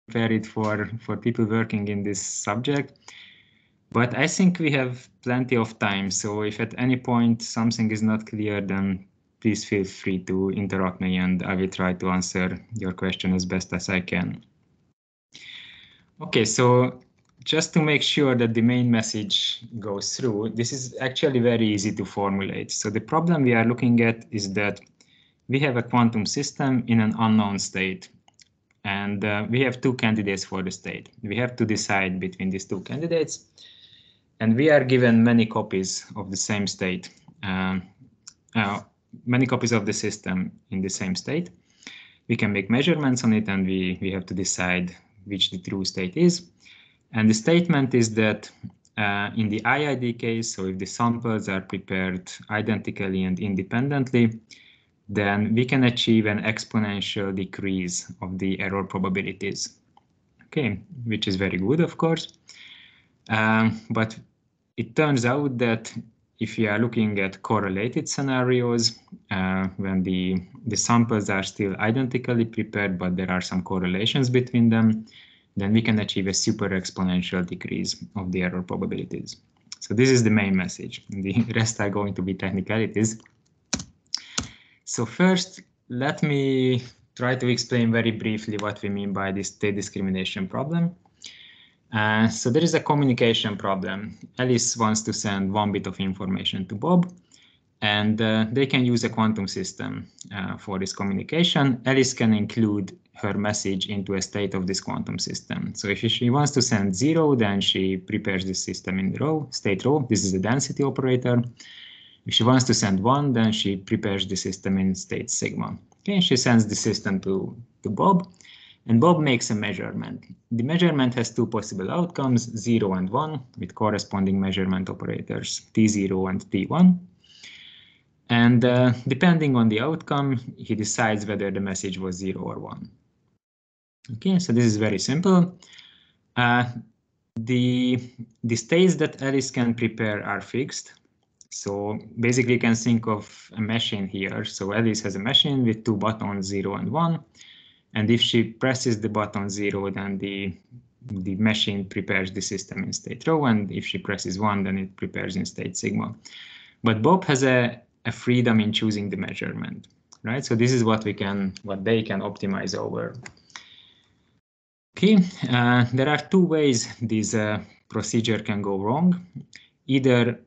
prepare it for people working in this subject. But I think we have plenty of time. So if at any point something is not clear, then please feel free to interrupt me and I will try to answer your question as best as I can. Okay, so just to make sure that the main message goes through, this is actually very easy to formulate. So the problem we are looking at is that we have a quantum system in an unknown state. And we have two candidates for the state. We have to decide between these two candidates. And we are given many copies of the same state, many copies of the system in the same state. We can make measurements on it and we have to decide which the true state is. And the statement is that in the IID case, so if the samples are prepared identically and independently, then we can achieve an exponential decrease of the error probabilities. Okay, which is very good, of course. But it turns out that if you are looking at correlated scenarios, when the samples are still identically prepared, but there are some correlations between them, then we can achieve a super exponential decrease of the error probabilities. So this is the main message. The rest are going to be technicalities. So first, let me try to explain very briefly what we mean by this state discrimination problem. So there is a communication problem. Alice wants to send one bit of information to Bob, and they can use a quantum system for this communication. Alice can include her message into a state of this quantum system. So if she wants to send 0, then she prepares the system in the row, state row. This is a density operator. If she wants to send 1, then she prepares the system in state sigma. Okay, she sends the system to Bob. And Bob makes a measurement. The measurement has two possible outcomes, 0 and 1, with corresponding measurement operators, T0 and T1. And depending on the outcome, he decides whether the message was 0 or 1. Okay, so this is very simple. The states that Alice can prepare are fixed. So basically you can think of a machine here. So Alice has a machine with two buttons, 0 and 1. And if she presses the button 0, then the machine prepares the system in state rho. And if she presses 1, then it prepares in state sigma. But Bob has a freedom in choosing the measurement, right? So this is what they can optimize over. Okay, there are two ways this procedure can go wrong. Either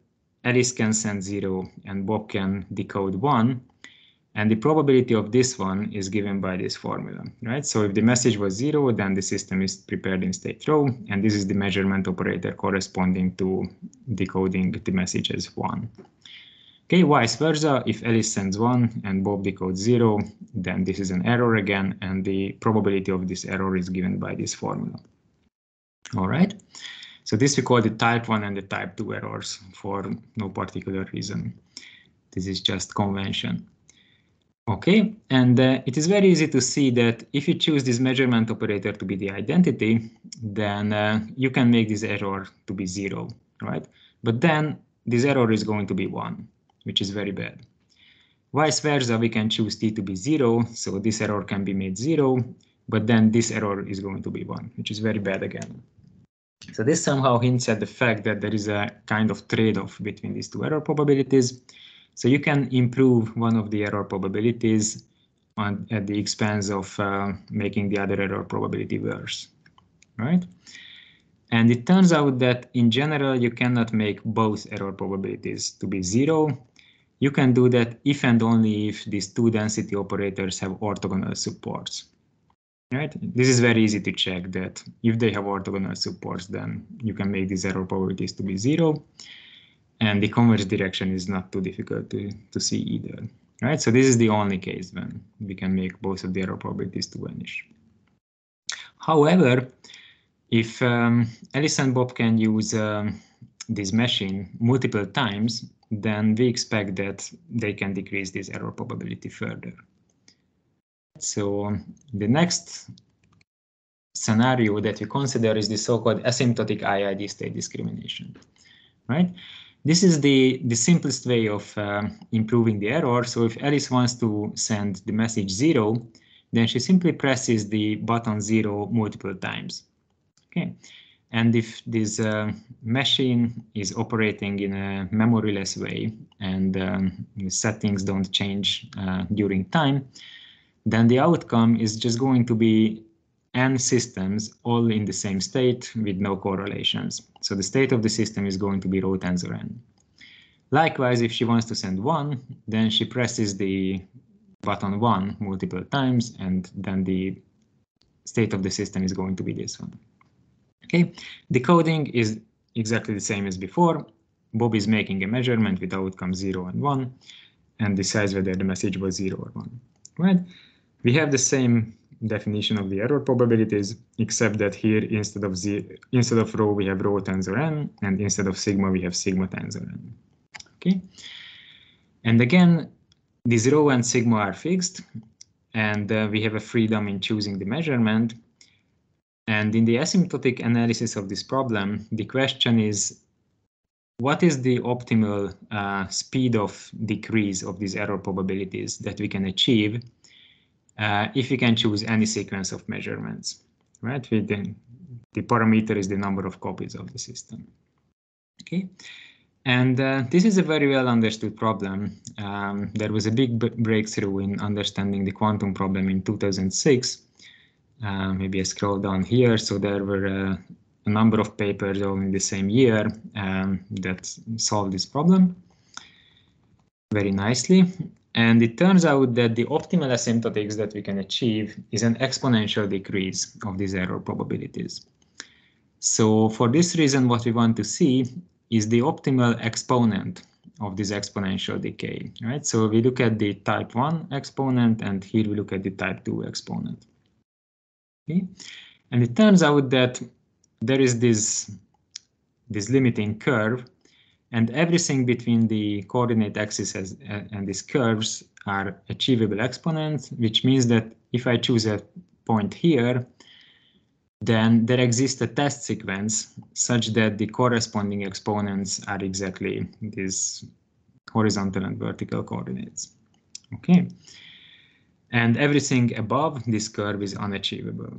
Alice can send 0 and Bob can decode 1. And the probability of this one is given by this formula, right? So if the message was 0, then the system is prepared in state rho, and this is the measurement operator corresponding to decoding the message as 1. Okay, vice versa, if Alice sends 1 and Bob decodes 0, then this is an error again, and the probability of this error is given by this formula. All right, so this we call the type 1 and the type 2 errors for no particular reason. This is just convention. Okay, and it is very easy to see that if you choose this measurement operator to be the identity, then you can make this error to be 0, right? But then this error is going to be 1, which is very bad. Vice versa, we can choose t to be 0, so this error can be made 0, but then this error is going to be 1, which is very bad again. So this somehow hints at the fact that there is a kind of trade-off between these two error probabilities. So you can improve one of the error probabilities at the expense of making the other error probability worse, right? And it turns out that in general, you cannot make both error probabilities to be 0. You can do that if and only if these two density operators have orthogonal supports, right? This is very easy to check that if they have orthogonal supports, then you can make these error probabilities to be 0. And the converse direction is not too difficult to see either, right? So this is the only case when we can make both of the error probabilities to vanish. However, if Alice and Bob can use this machine multiple times, then we expect that they can decrease this error probability further. So the next scenario that we consider is the so-called asymptotic IID state discrimination, right? This is the simplest way of improving the error. So if Alice wants to send the message 0, then she simply presses the button 0 multiple times. Okay, and if this machine is operating in a memoryless way and the settings don't change during time, then the outcome is just going to be n systems all in the same state with no correlations. So the state of the system is going to be row tensor n. Likewise, if she wants to send 1, then she presses the button 1 multiple times, and then the state of the system is going to be this one. Okay, the coding is exactly the same as before. Bob is making a measurement with outcome 0 and 1, and decides whether the message was 0 or 1. Right? We have the same definition of the error probabilities, except that here instead of rho we have rho tensor n, and instead of sigma we have sigma tensor n. Okay, and again, these rho and sigma are fixed, and we have a freedom in choosing the measurement. And in the asymptotic analysis of this problem, the question is, what is the optimal speed of decrease of these error probabilities that we can achieve if we can choose any sequence of measurements, right? The parameter is the number of copies of the system. Okay, and this is a very well understood problem. There was a big breakthrough in understanding the quantum problem in 2006. Maybe I scroll down here. So there were a number of papers all in the same year that solved this problem very nicely. And it turns out that the optimal asymptotics that we can achieve is an exponential decrease of these error probabilities. So for this reason, what we want to see is the optimal exponent of this exponential decay, right? So we look at the type 1 exponent, and here we look at the type 2 exponent. Okay? And it turns out that there is this limiting curve, and everything between the coordinate axis and these curves are achievable exponents, which means that if I choose a point here, then there exists a test sequence such that the corresponding exponents are exactly these horizontal and vertical coordinates. Okay, and everything above this curve is unachievable.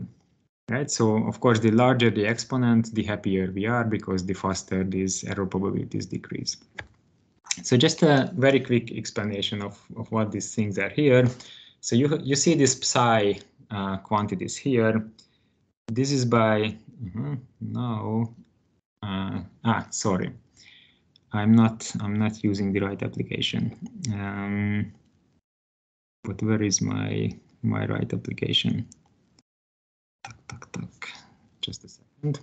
Right, so of course, the larger the exponent, the happier we are, because the faster these error probabilities decrease. So just a very quick explanation of what these things are here. So you see these psi quantities here. This is by sorry, I'm not using the right application. But where is my right application? Just a second.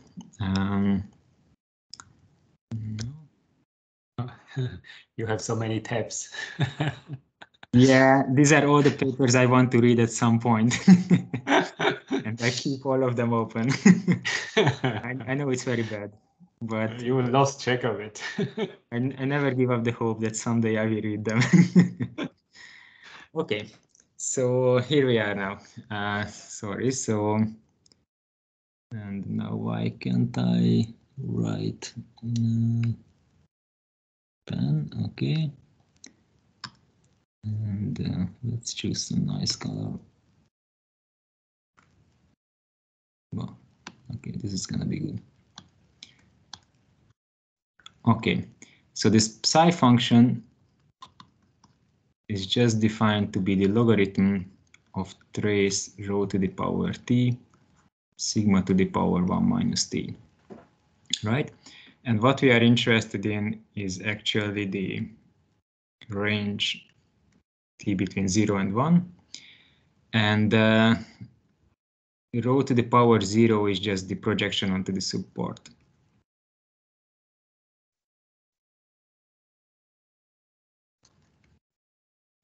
You have so many tabs. Yeah, these are all the papers I want to read at some point. And I keep all of them open. I know it's very bad, but you lost track of it. I never give up the hope that someday I will read them. Okay, so here we are now. Sorry, so, and now why can't I write pen? Okay, and let's choose some nice color. Well, okay, this is gonna be good. Okay, so this psi function is just defined to be the logarithm of trace rho to the power t sigma to the power 1 minus t, right? And what we are interested in is actually the range t between 0 and 1, and rho to the power 0 is just the projection onto the support.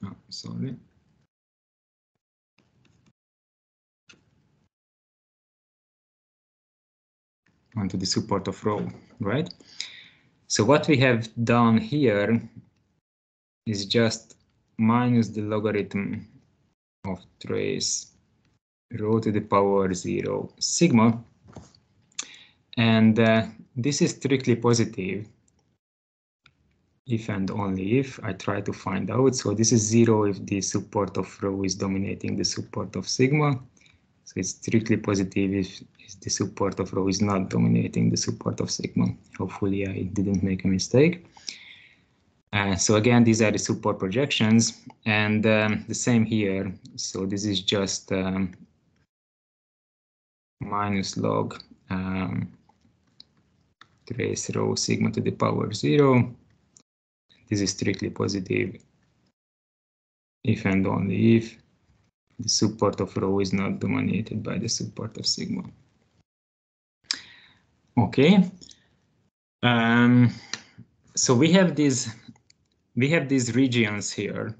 Oh, sorry. Onto the support of rho, right? So what we have done here is just minus the logarithm of trace rho to the power 0 sigma, and this is strictly positive if and only if I try to find out. So this is 0 if the support of rho is dominating the support of sigma. So it's strictly positive if the support of rho is not dominating the support of sigma. Hopefully I didn't make a mistake. So again, these are the support projections, and the same here. So this is just minus log trace rho sigma to the power 0. This is strictly positive if and only if the support of rho is not dominated by the support of sigma. Okay. So we have these regions here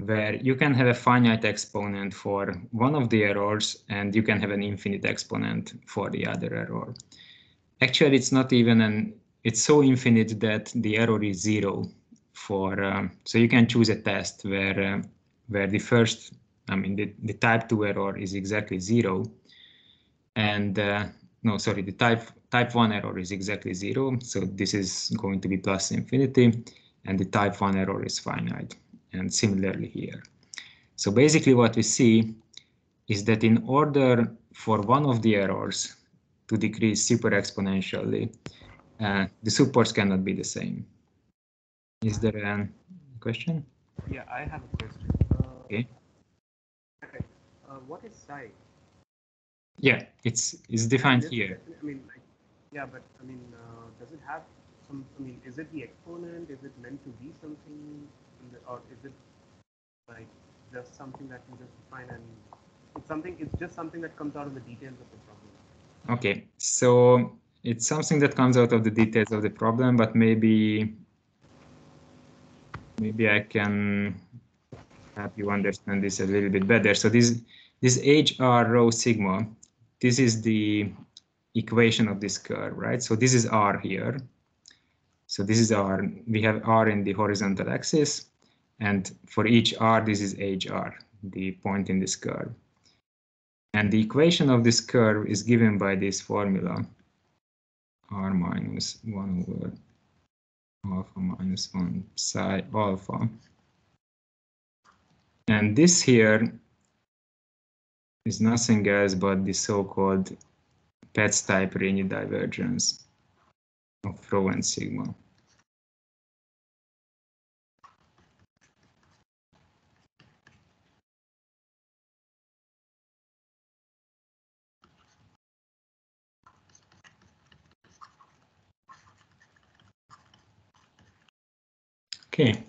where you can have a finite exponent for one of the errors and you can have an infinite exponent for the other error. Actually, it's not even it's so infinite that the error is 0 for, so you can choose a test where the first, the type 2 error is exactly 0, and no, sorry, the type 1 error is exactly 0, so this is going to be plus infinity, and the type 1 error is finite, and similarly here. So basically what we see is that in order for one of the errors to decrease super exponentially, the supports cannot be the same. Is there a question? Yeah, I have a question. Okay. Okay. What is psi? Yeah, it's defined here. I mean, like, yeah, but I mean, does it have some? I mean, is it the exponent? Is it meant to be something, or is it like just something that you just define and it's something? It's just something that comes out of the details of the problem. Okay, so it's something that comes out of the details of the problem, but maybe I can help you understand this a little bit better. So this HR rho sigma, this is the equation of this curve, right? So this is R here. So this is R. We have R in the horizontal axis, and for each R, this is HR, the point in this curve. And the equation of this curve is given by this formula, R minus 1 over alpha minus 1 psi alpha. And this here is nothing else but the so-called Petz type Rényi divergence of rho and sigma. Okay.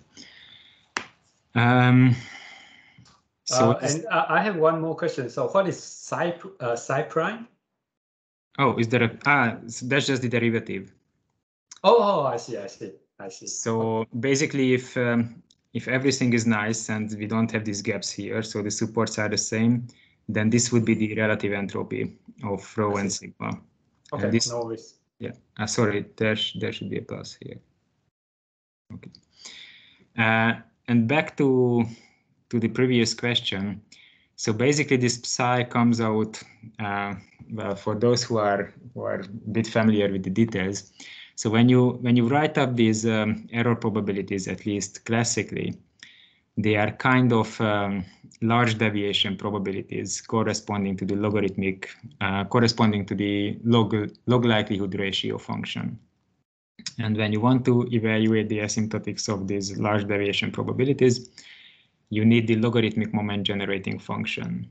So and I have one more question. So what is psi prime? Oh, is there so that's just the derivative. Oh, I see. So basically, if everything is nice and we don't have these gaps here, so the supports are the same, then this would be the relative entropy of rho and sigma. Okay, and this, no worries. Yeah, sorry, there should be a plus here. Okay. And back to the previous question. So basically, this psi comes out. Well, for those who are a bit familiar with the details. So when you write up these error probabilities, at least classically, they are kind of large deviation probabilities corresponding to the logarithmic, corresponding to the log likelihood ratio function. And when you want to evaluate the asymptotics of these large deviation probabilities, you need the logarithmic moment generating function.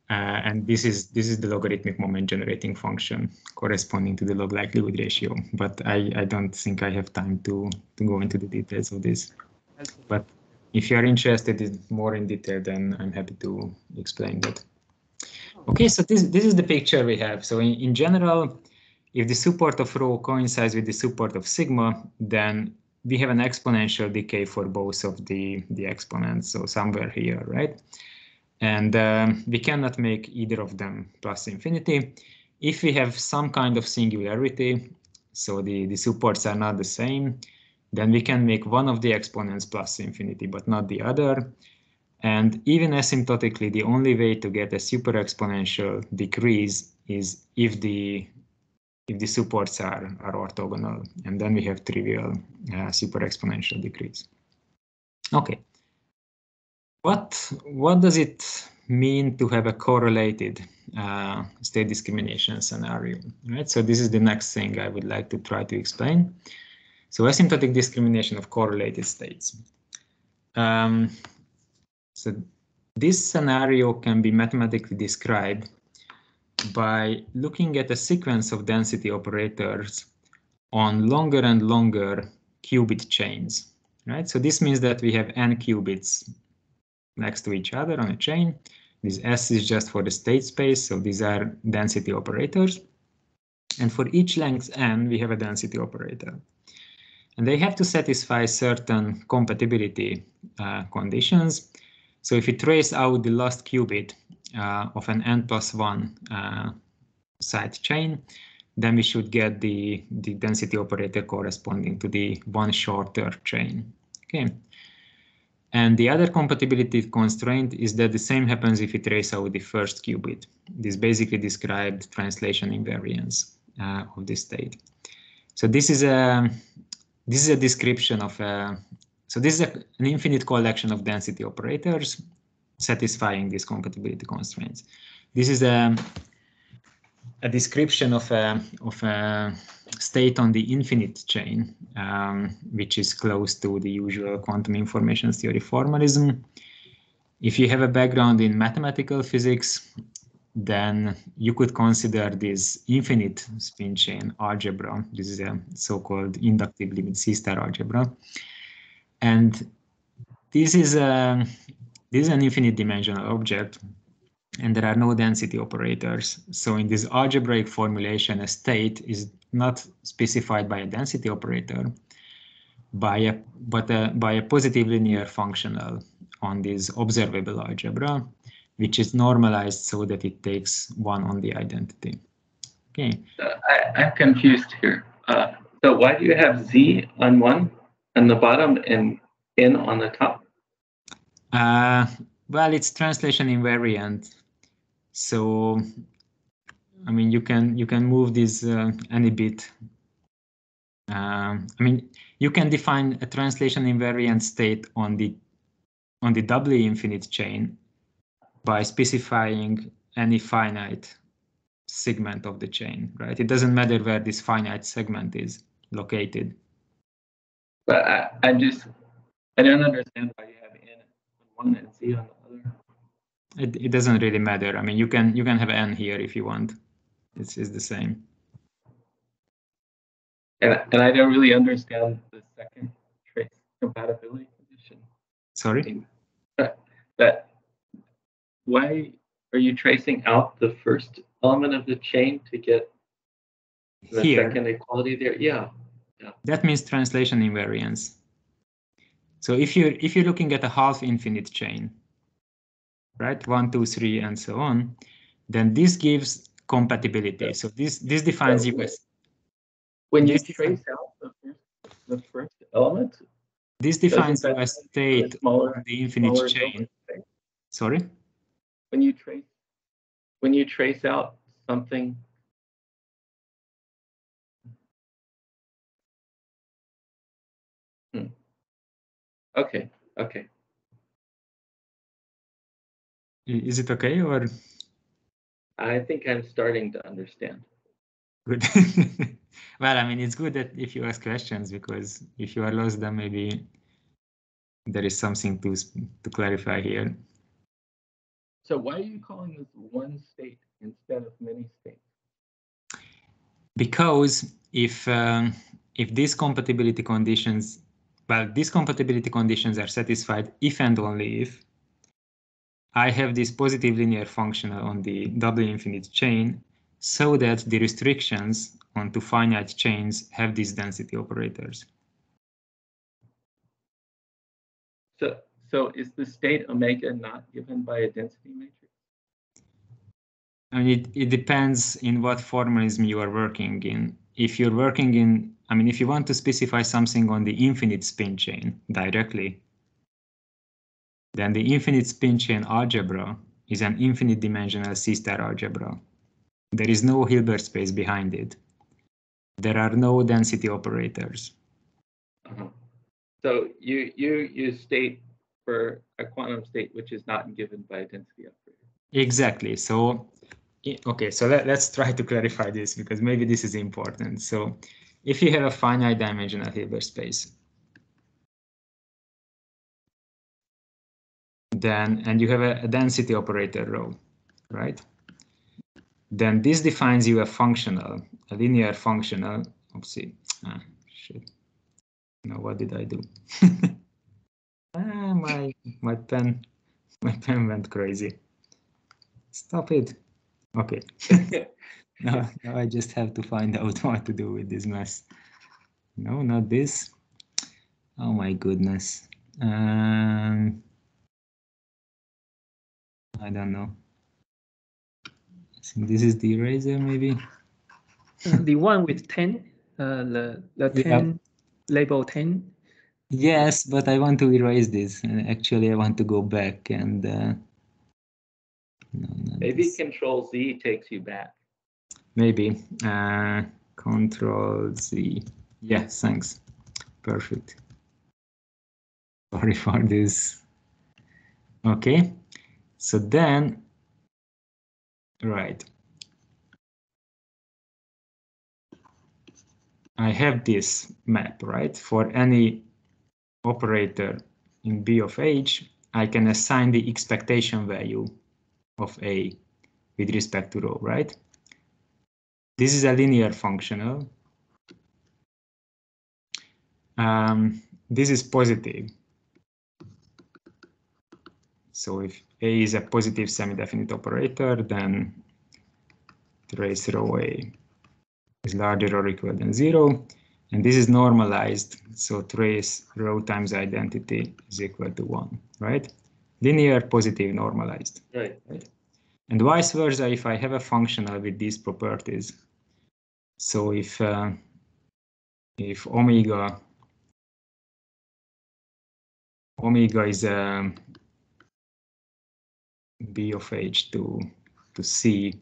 And this is the logarithmic moment generating function corresponding to the log likelihood ratio. But I don't think I have time to go into the details of this. But if you are interested in more in detail, then I'm happy to explain that. Okay, so this is the picture we have. So in general, if the support of rho coincides with the support of sigma, then we have an exponential decay for both of the exponents, so somewhere here, right? And we cannot make either of them plus infinity. If we have some kind of singularity, so the supports are not the same, then we can make one of the exponents plus infinity, but not the other. And even asymptotically, the only way to get a super exponential decrease is if the if the supports are orthogonal, and then we have trivial super-exponential decrease. Okay. What does it mean to have a correlated state discrimination scenario? Right. So this is the next thing I would like to try to explain. So asymptotic discrimination of correlated states. So this scenario can be mathematically described by looking at a sequence of density operators on longer and longer qubit chains. Right. So this means that we have n qubits next to each other on a chain. This S is just for the state space, so these are density operators. And for each length n, we have a density operator. And they have to satisfy certain compatibility conditions. So if we trace out the last qubit of an n+1 side chain, then we should get the density operator corresponding to the one shorter chain. Okay. And the other compatibility constraint is that the same happens if we trace out the first qubit. This basically describes translation invariance of this state. So this is a description of so this is an infinite collection of density operators satisfying these compatibility constraints. This is a description of a state on the infinite chain, which is close to the usual quantum information theory formalism. If you have a background in mathematical physics, then you could consider this infinite spin chain algebra. This is a so-called inductive limit C-star algebra. And this is an infinite dimensional object, and there are no density operators. So in this algebraic formulation, a state is not specified by a density operator, but by a positive linear functional on this observable algebra, which is normalized so that it takes 1 on the identity. Okay. I'm confused here. So why do you have Z on one on the bottom and N on the top? Well, it's translation invariant. So, I mean, you can move this any bit. I mean, you can define a translation invariant state on the doubly infinite chain by specifying any finite segment of the chain, right? It doesn't matter where this finite segment is located. But I don't understand why you have N on one and Z on the other. It doesn't really matter. I mean, you can have N here if you want. It's the same. And I don't really understand the second trace compatibility condition. Sorry? That why are you tracing out the first element of the chain to get the second equality there? Yeah. That means translation invariance. So if you're looking at a half infinite chain, right, 1, 2, 3, and so on, then this gives compatibility. So this defines you as when you trace out the first element. This defines you a state on the infinite chain. Sorry? When you trace out something. Okay. Is it okay, or? I think I'm starting to understand. Good. Well, I mean, it's good that if you ask questions, because if you are lost, then maybe there is something to clarify here. So why are you calling this one state instead of many states? Because if these compatibility conditions, these compatibility conditions are satisfied if and only if I have this positive linear functional on the doubly infinite chain, so that the restrictions onto finite chains have these density operators. So is the state omega not given by a density matrix? I mean, it depends in what formalism you are working in. If you're working in, I mean, if you want to specify something on the infinite spin chain directly, then the infinite spin chain algebra is an infinite dimensional C-star algebra. There is no Hilbert space behind it. there are no density operators. So you use state for a quantum state which is not given by a density operator. Exactly. So, okay, so let's try to clarify this because maybe this is important. So if you have a finite dimensional Hilbert space, then, and you have a density operator rho, right? Then this defines you a functional, a linear functional. Oopsie. Shit. No, what did I do? My pen went crazy. Stop it. Okay. now I just have to find out what to do with this mess. No, not this. Oh my goodness. I don't know. I think this is the eraser, maybe. The one with 10, the 10 label 10. Yes, but I want to erase this. And actually, I want to go back and. No, maybe this. Control Z takes you back. Maybe. Control Z. Yeah, thanks. Perfect. Sorry for this. Okay. So then, right. I have this map, right? For any operator in B of H, I can assign the expectation value of A with respect to rho, right? This is a linear functional. This is positive. So if A is a positive semi-definite operator, then trace rho A is larger or equal than 0. And this is normalized. So trace rho times identity is equal to 1, right? Linear, positive, normalized. Right. And vice versa if I have a functional with these properties. So if omega is B of H to C,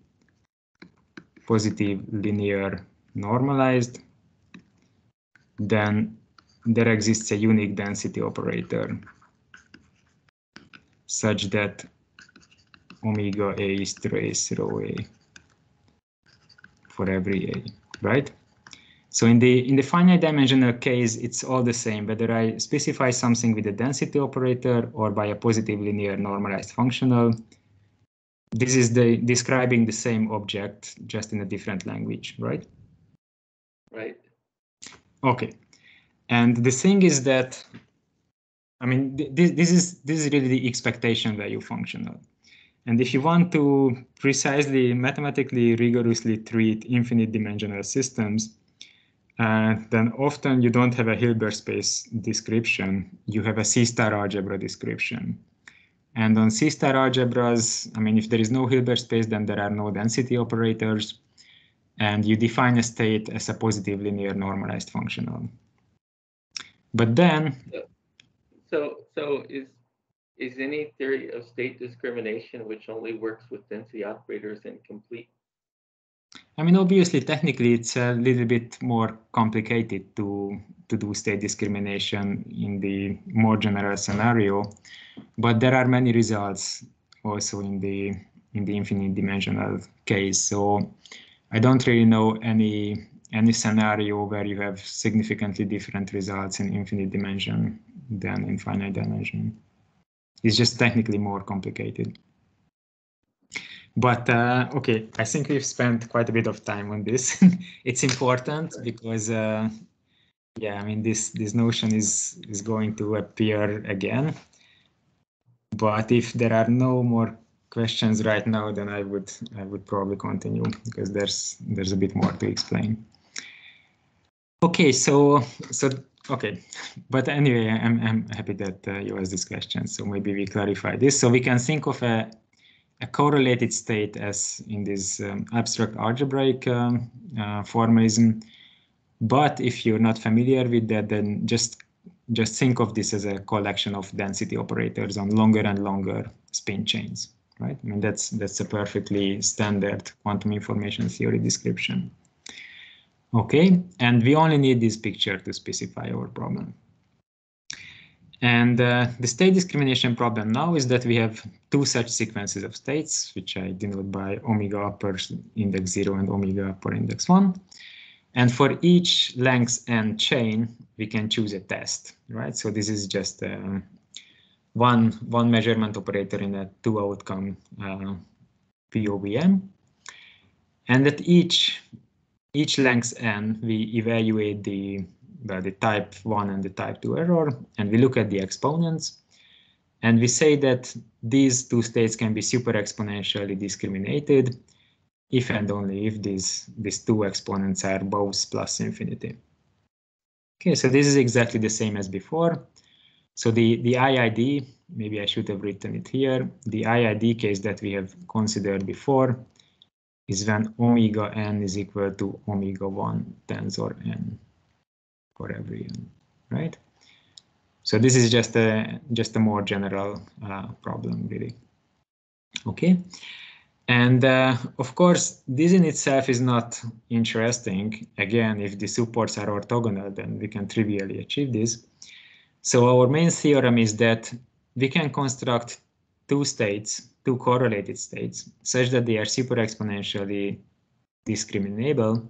positive, linear, normalized, then there exists a unique density operator such that omega A is trace rho A for every A, right? So in the finite dimensional case, it's all the same, whether I specify something with a density operator or by a positive linear normalized functional. This is describing the same object, just in a different language, right? Right. Okay. And the thing is that, I mean, this is really the expectation value functional. And if you want to precisely, mathematically, rigorously treat infinite dimensional systems, then often you don't have a Hilbert space description. You have a C-star algebra description. And on C-star algebras, I mean, if there is no Hilbert space, then there are no density operators. And you define a state as a positive linear normalized functional. But then... So is any theory of state discrimination which only works with density operators incomplete? I mean, obviously, technically, it's a little bit more complicated to do state discrimination in the more general scenario, but there are many results also in the infinite dimensional case. So I don't really know any scenario where you have significantly different results in infinite dimension than in finite dimension. It's just technically more complicated. But okay, I think we've spent quite a bit of time on this. It's important because, yeah, I mean, this notion is going to appear again. But if there are no more questions right now, then I would probably continue because there's a bit more to explain. Okay, so okay, but anyway, I'm happy that you asked this question. So maybe we clarify this. So we can think of a correlated state as in this abstract algebraic formalism. But if you're not familiar with that, then just think of this as a collection of density operators on longer and longer spin chains, right? I mean, that's a perfectly standard quantum information theory description. Okay, and we only need this picture to specify our problem. And the state discrimination problem now is that we have two such sequences of states, which I denote by omega upper index 0 and omega upper index 1. And for each length n chain, we can choose a test, right? So this is just one measurement operator in a two outcome POVM. And at each length n, we evaluate the type 1 and the type 2 error, and we look at the exponents. And we say that these two states can be super exponentially discriminated if and only if these two exponents are both plus infinity. Okay, so this is exactly the same as before. So the IID, maybe I should have written it here. The IID case that we have considered before is when omega n is equal to omega 1 tensor n for every n, right? So this is just a more general problem, really. Okay, and of course, this in itself is not interesting. Again, if the supports are orthogonal, then we can trivially achieve this. So our main theorem is that we can construct two states, two correlated states, such that they are super exponentially discriminable,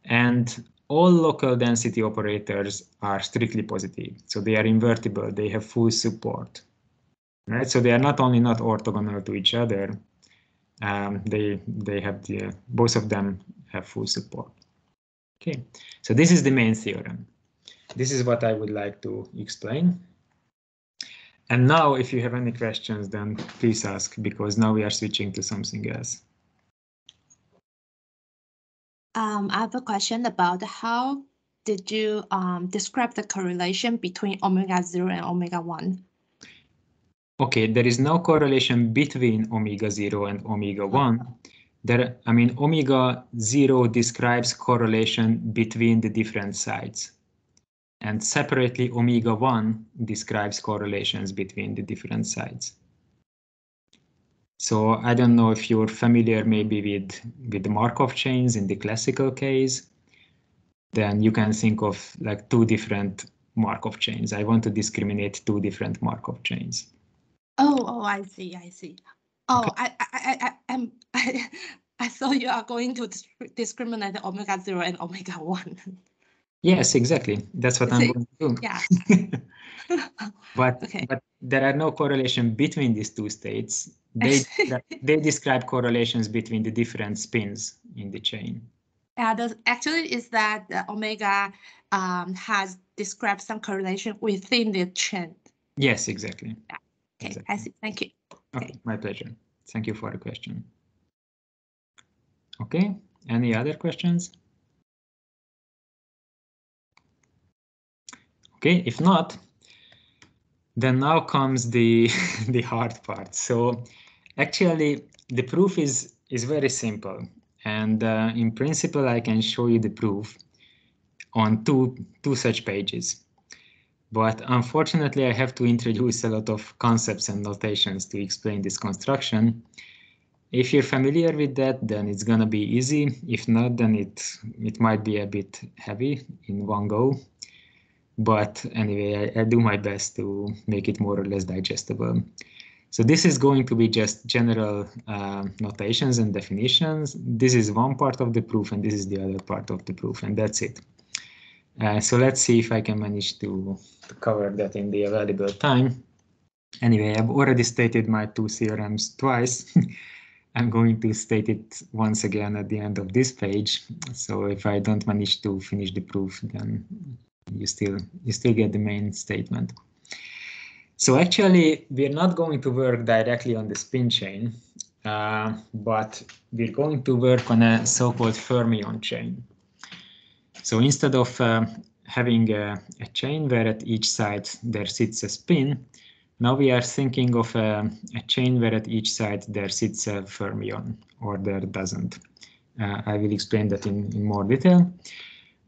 and all local density operators are strictly positive. So they are invertible, they have full support, right? So they are not only not orthogonal to each other, they have both of them have full support. Okay, so this is the main theorem. This is what I would like to explain. And now, if you have any questions, then please ask, because now we are switching to something else. I have a question about how did you describe the correlation between omega 0 and omega 1? Okay, there is no correlation between omega 0 and omega 1. Omega 0 describes correlation between the different sides. And separately, omega 1 describes correlations between the different sides. So I don't know if you're familiar maybe with the Markov chains in the classical case. Then you can think of like two different Markov chains. I want to discriminate two different Markov chains. Oh, I see. Oh, Okay. I thought you are going to discriminate omega 0 and omega 1. Yes, exactly. That's what I'm going to do. Yeah. But there are no correlation between these two states. They describe correlations between the different spins in the chain. Actually, is that the omega has described some correlation within the chain. Yes, exactly. Yeah. Okay, exactly. I see. Thank you. Okay, my pleasure. Thank you for the question. Okay, any other questions? Okay, if not, then now comes the the hard part. So actually, the proof is very simple, and in principle, I can show you the proof on two such pages. But unfortunately, I have to introduce a lot of concepts and notations to explain this construction. If you're familiar with that, then it's gonna be easy. If not, then it might be a bit heavy in one go. But anyway, I do my best to make it more or less digestible. So this is going to be just general notations and definitions. This is one part of the proof, and this is the other part of the proof, and that's it. So let's see if I can manage to cover that in the available time. Anyway, I've already stated my two theorems twice. I'm going to state it once again at the end of this page. So if I don't manage to finish the proof, then you still get the main statement. So actually, we're not going to work directly on the spin chain, but we're going to work on a so-called fermion chain. So instead of having a chain where at each side there sits a spin, now we are thinking of a chain where at each side there sits a fermion, or there doesn't. I will explain that in more detail.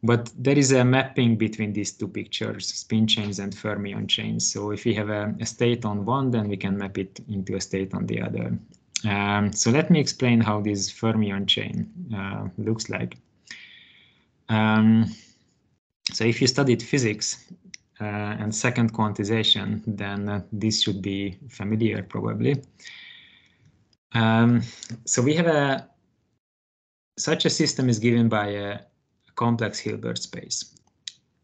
But there is a mapping between these two pictures, spin chains and fermion chains. So if we have a state on one, then we can map it into a state on the other. So let me explain how this fermion chain looks like. So if you studied physics and second quantization, then this should be familiar probably. So we have such a system is given by a complex Hilbert space.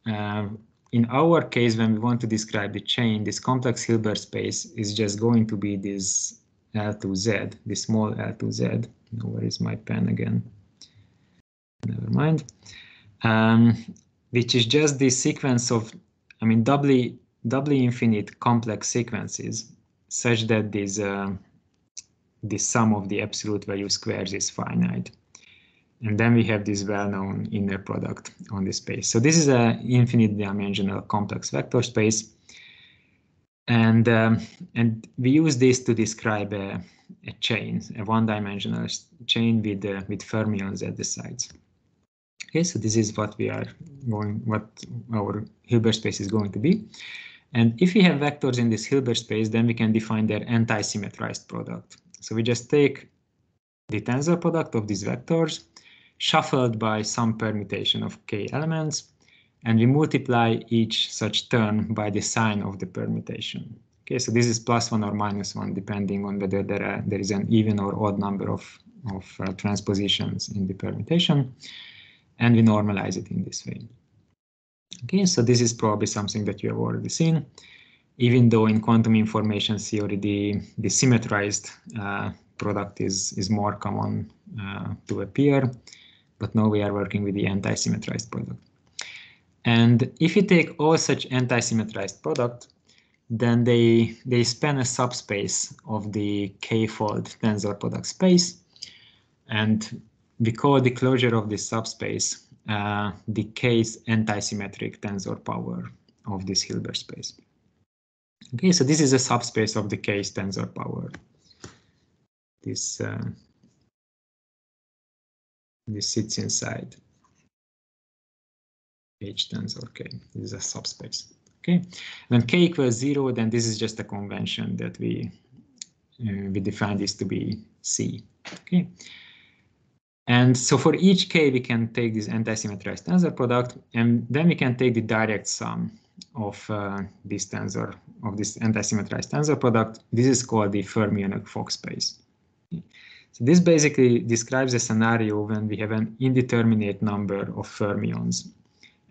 In our case, when we want to describe the chain, this complex Hilbert space is just going to be this L2Z, this small L2Z. Now, where is my pen again? Never mind. Which is just this sequence of, I mean, doubly infinite complex sequences, such that this sum of the absolute value squares is finite. And then we have this well-known inner product on this space. So this is an infinite dimensional complex vector space. And we use this to describe a chain, a one-dimensional chain with fermions at the sides. Okay, so this is what our Hilbert space is going to be. And if we have vectors in this Hilbert space, then we can define their anti-symmetrized product. So we just take the tensor product of these vectors, shuffled by some permutation of k elements, and we multiply each such term by the sign of the permutation. Okay, so this is +1 or -1, depending on whether there is an even or odd number of transpositions in the permutation, and we normalize it in this way. Okay, so this is probably something that you have already seen, even though in quantum information theory the symmetrized product is more common to appear, but now we are working with the anti-symmetrized product. And if you take all such anti-symmetrized product, then they span a subspace of the k-fold tensor product space, and we call the closure of this subspace the k's anti-symmetric tensor power of this Hilbert space. Okay, so this is a subspace of the k's tensor power. This sits inside H tensor K. This is a subspace. Okay, when k equals 0, then this is just a convention that we define this to be C. Okay, and so for each k we can take this anti-symmetrized tensor product, and then we can take the direct sum of this tensor, of this anti-symmetrized tensor product. This is called the fermionic Fock space. So this basically describes a scenario when we have an indeterminate number of fermions,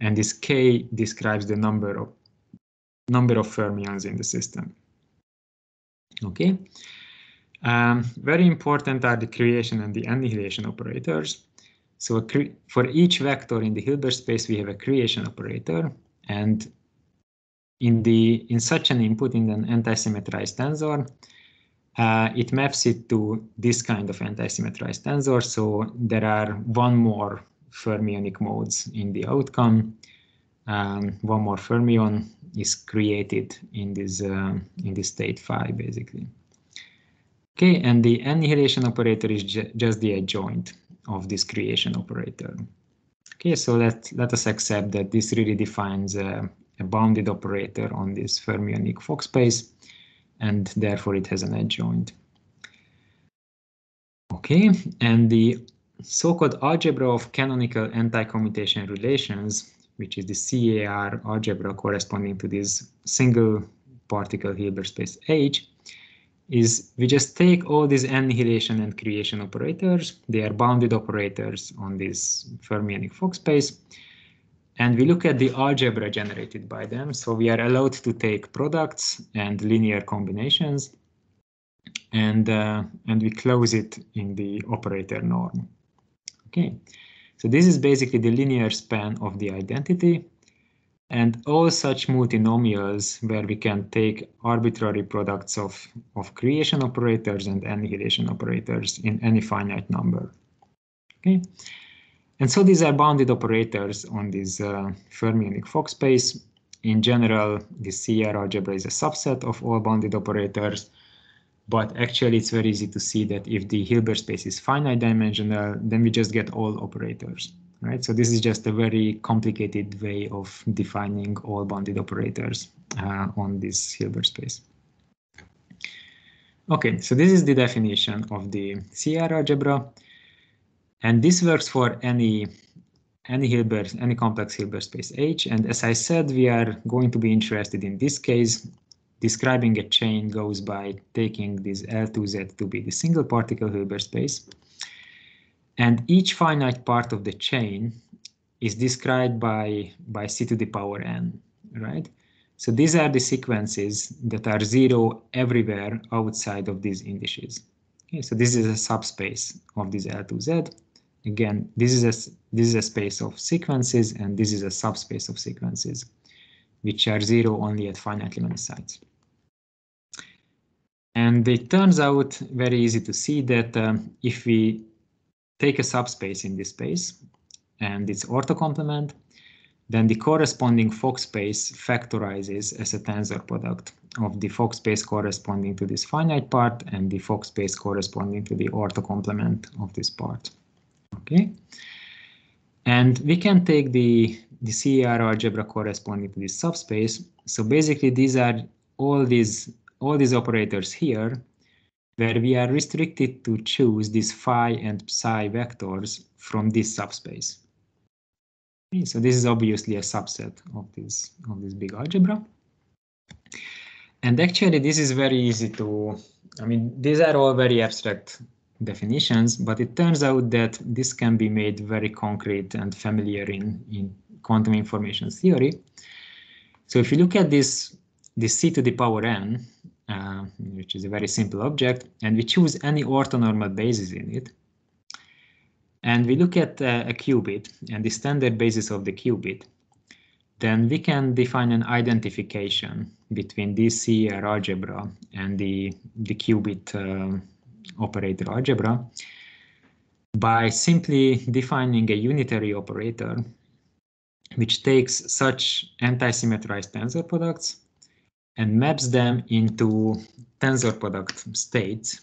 and this k describes the number of fermions in the system. Okay, very important are the creation and the annihilation operators. So for each vector in the Hilbert space, we have a creation operator, and in such an input in an anti-symmetrized tensor, it maps it to this kind of anti-symmetrized tensor. So there are one more fermionic modes in the outcome. One more fermion is created in this state phi, basically. Okay, and the annihilation operator is just the adjoint of this creation operator. Okay, so let us accept that this really defines a bounded operator on this fermionic Fock space, and therefore it has an adjoint. Okay, and the so-called algebra of canonical anti-commutation relations, which is the CAR algebra corresponding to this single particle Hilbert space H, is we just take all these annihilation and creation operators. They are bounded operators on this fermionic Fock space, and we look at the algebra generated by them. So we are allowed to take products and linear combinations, and we close it in the operator norm. Okay, so this is basically the linear span of the identity, and all such multinomials where we can take arbitrary products of creation operators and annihilation operators in any finite number. Okay, and so these are bounded operators on this fermionic Fock space. In general, the CR algebra is a subset of all bounded operators, but actually it's very easy to see that if the Hilbert space is finite dimensional, then we just get all operators, right? So this is just a very complicated way of defining all bounded operators on this Hilbert space. Okay, so this is the definition of the CR algebra, and this works for any any complex Hilbert space H. And as I said, we are going to be interested in this case. Describing a chain goes by taking this L2Z to be the single particle Hilbert space. And each finite part of the chain is described by C to the power n, right? So these are the sequences that are 0 everywhere outside of these indices. Okay, so this is a subspace of this L2Z. Again, this is a space of sequences, and this is a subspace of sequences, which are 0 only at finitely many sites. And it turns out very easy to see that if we take a subspace in this space and its orthocomplement, then the corresponding Fock space factorizes as a tensor product of the Fock space corresponding to this finite part and the Fock space corresponding to the orthocomplement of this part. Okay, and we can take the CER algebra corresponding to this subspace. So basically, these are all these operators here, where we are restricted to choose these phi and psi vectors from this subspace. Okay, so this is obviously a subset of this big algebra. And actually, this is very easy to, I mean, these are all very abstract definitions, but it turns out that this can be made very concrete and familiar in quantum information theory. So if you look at this C to the power n, which is a very simple object, and we choose any orthonormal basis in it, and we look at a qubit and the standard basis of the qubit, then we can define an identification between this CER algebra and the qubit operator algebra by simply defining a unitary operator which takes such anti-symmetrized tensor products and maps them into tensor product states.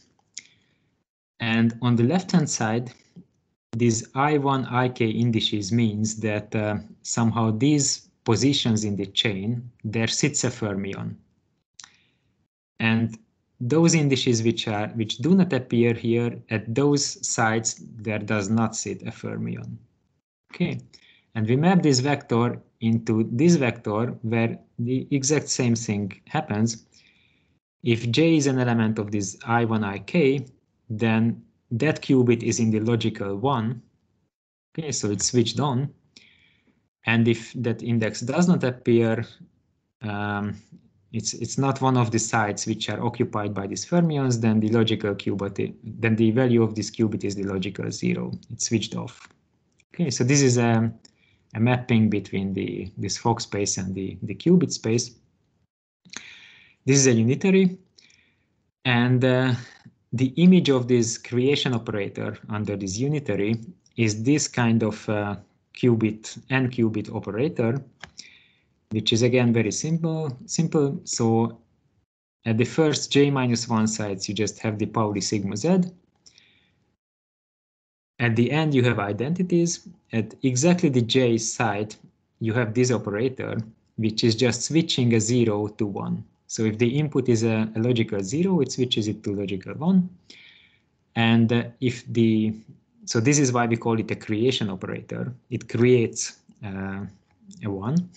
And on the left-hand side, these I1, Ik indices means that somehow these positions in the chain, there sits a fermion. And those indices which do not appear here, at those sites, there does not sit a fermion. Okay, and we map this vector into this vector where the exact same thing happens. If J is an element of this I1, Ik, then that qubit is in the logical 1. Okay, so it's switched on. And if that index does not appear, it's not one of the sites which are occupied by these fermions, then the logical qubit, then the value of this qubit is the logical 0. It's switched off. Okay, so this is a mapping between this Fock space and the qubit space. This is a unitary, and the image of this creation operator under this unitary is this kind of qubit n-qubit operator, which is again very simple. So at the first j-1 sites, you just have the Pauli sigma z. At the end, you have identities. At exactly the j site, you have this operator, which is just switching a 0 to 1. So if the input is a logical 0, it switches it to logical 1. And so this is why we call it a creation operator. It creates a 1.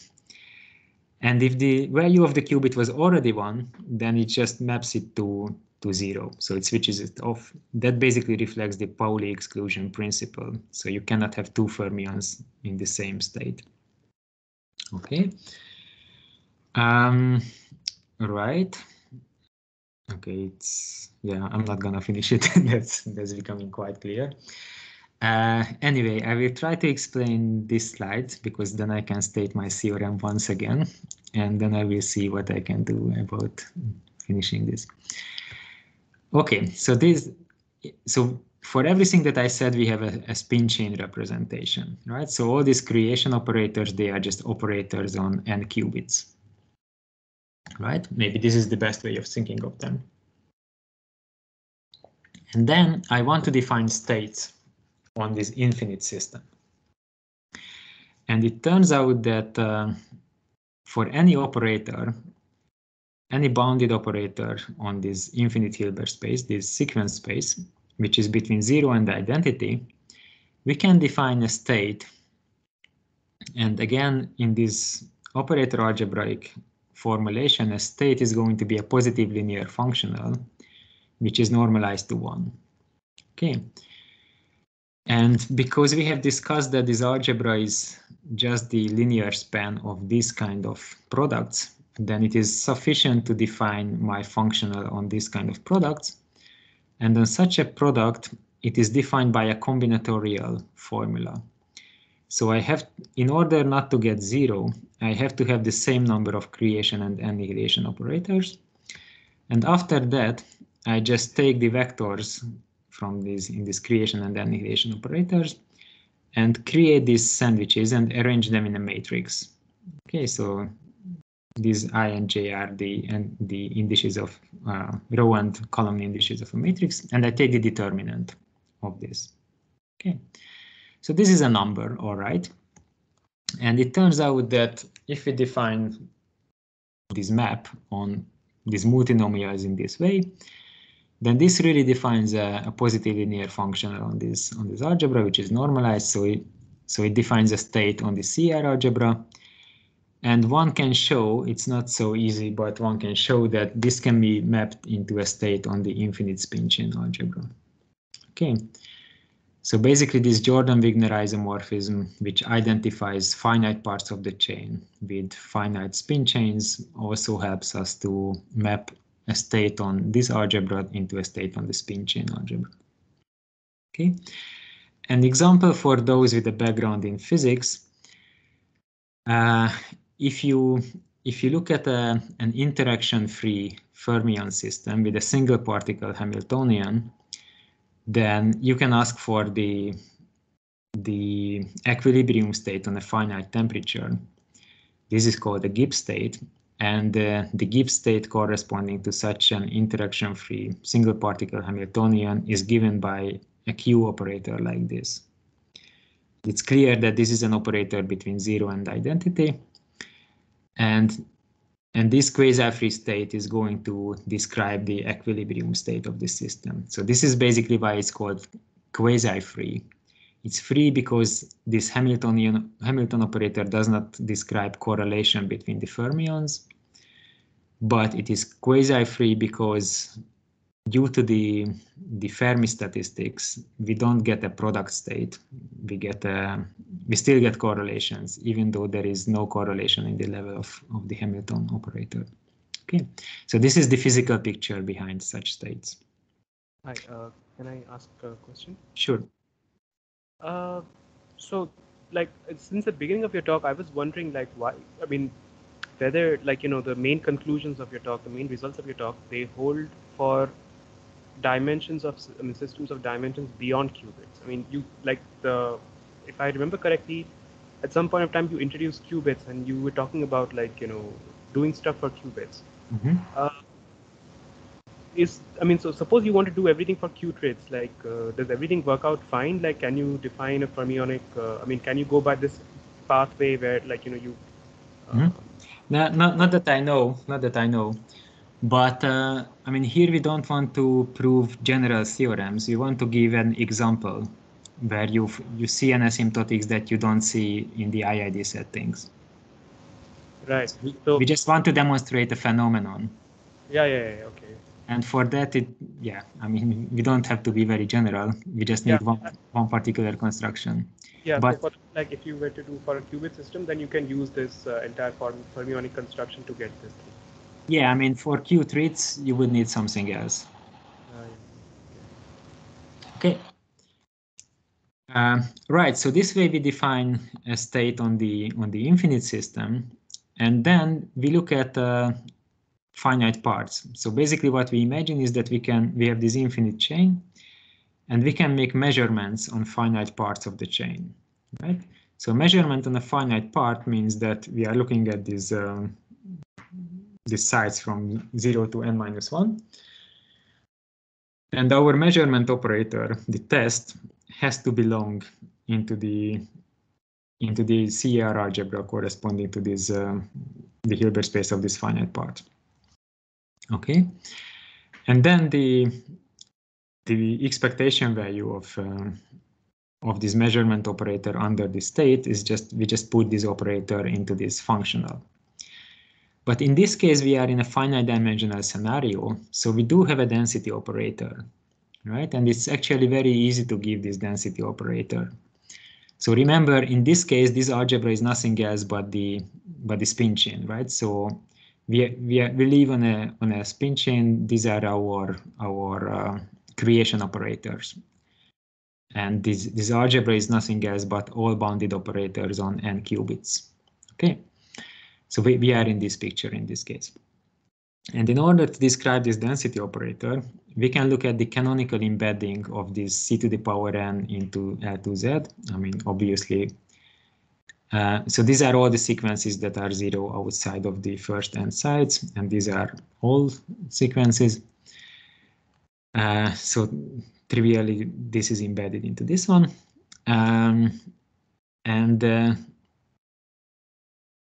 And if the value of the qubit was already 1, then it just maps it to 0. So it switches it off. That basically reflects the Pauli exclusion principle. So you cannot have two fermions in the same state. Okay. Right. Okay, I'm not gonna finish it. that's becoming quite clear. Anyway, I will try to explain this slide because then I can state my theorem once again, and then I will see what I can do about finishing this. Okay, so for everything that I said, we have a spin chain representation, right? So all these creation operators, they are just operators on n qubits, right? Maybe this is the best way of thinking of them. And then I want to define states on this infinite system. And it turns out that for any operator, any bounded operator on this infinite Hilbert space, this sequence space, which is between 0 and identity, we can define a state And again, in this operator algebraic formulation, a state is going to be a positive linear functional, which is normalized to 1. Okay. And because we have discussed that this algebra is just the linear span of this kind of products, then it is sufficient to define my functional on this kind of products. And on such a product, it is defined by a combinatorial formula. So I have, in order not to get 0, I have to have the same number of creation and annihilation operators. And after that, I just take the vectors from these in this creation and annihilation operators and create these sandwiches and arrange them in a matrix. Okay, so these I and j are the indices of row and column indices of a matrix, and I take the determinant of this. Okay, so this is a number, all right. And it turns out that if we define this map on these multinomials in this way, then this really defines a positive linear function on this algebra, which is normalized. So it defines a state on the CR algebra. And one can show, it's not so easy, but one can show that this can be mapped into a state on the infinite spin chain algebra. Okay. So basically this Jordan-Wigner isomorphism, which identifies finite parts of the chain with finite spin chains, also helps us to map a state on this algebra into a state on the spin chain algebra. Okay. An example for those with a background in physics, if you look at an interaction-free fermion system with a single particle Hamiltonian, then you can ask for the equilibrium state on a finite temperature. This is called the Gibbs state, and the Gibbs state corresponding to such an interaction-free single particle Hamiltonian is given by a Q operator like this. It's clear that this is an operator between 0 and identity, and this quasi-free state is going to describe the equilibrium state of this system. So this is basically why it's called quasi-free. It's free because this Hamilton operator does not describe correlation between the fermions, but it is quasi-free because due to the Fermi statistics, we don't get a product state. We still get correlations, even though there is no correlation in the level of the Hamilton operator. Okay, so this is the physical picture behind such states. Hi, can I ask a question? Sure. So, like, since the beginning of your talk, I was wondering, like, why? I mean, whether, like, you know, the main conclusions of your talk, the main results of your talk, they hold for dimensions of, I mean, systems of dimensions beyond qubits. I mean, if I remember correctly, at some point of time you introduced qubits and you were talking about, like, you know, doing stuff for qubits. Mm-hmm. So suppose you want to do everything for qubits, like, does everything work out fine? Like, can you define a fermionic, can you go by this pathway where, like, you know, you... Not that I know. But I mean, here we don't want to prove general theorems. We want to give an example where you see an asymptotics that you don't see in the IID settings. Right. So we just want to demonstrate a phenomenon. Yeah, okay. And for that, I mean, we don't have to be very general. We just need one particular construction. Yeah, but so like if you were to do for a qubit system, then you can use this entire fermionic construction to get this thing. Yeah, I mean, for Q treats, you would need something else. Okay. Right. So this way we define a state on the infinite system, and then we look at finite parts. So basically, what we imagine is that we have this infinite chain, and we can make measurements on finite parts of the chain, right? So measurement on a finite part means that we are looking at these sides from 0 to n-1. And our measurement operator, the test, has to belong into the CER algebra corresponding to this the Hilbert space of this finite part. Okay, and then the expectation value this measurement operator under the state is we just put this operator into this functional. But in this case, we are in a finite dimensional scenario, so we do have a density operator, right? And it's actually very easy to give this density operator. So remember, in this case, this algebra is nothing else but the spin chain, right? So we live on a spin chain. These are our creation operators, and this algebra is nothing else but all bounded operators on n qubits. Okay, so we are in this picture in this case. And in order to describe this density operator, we can look at the canonical embedding of this c to the power n into L2z. I mean, obviously, so these are all the sequences that are 0 outside of the first n sides, and these are all sequences. So trivially, this is embedded into this one.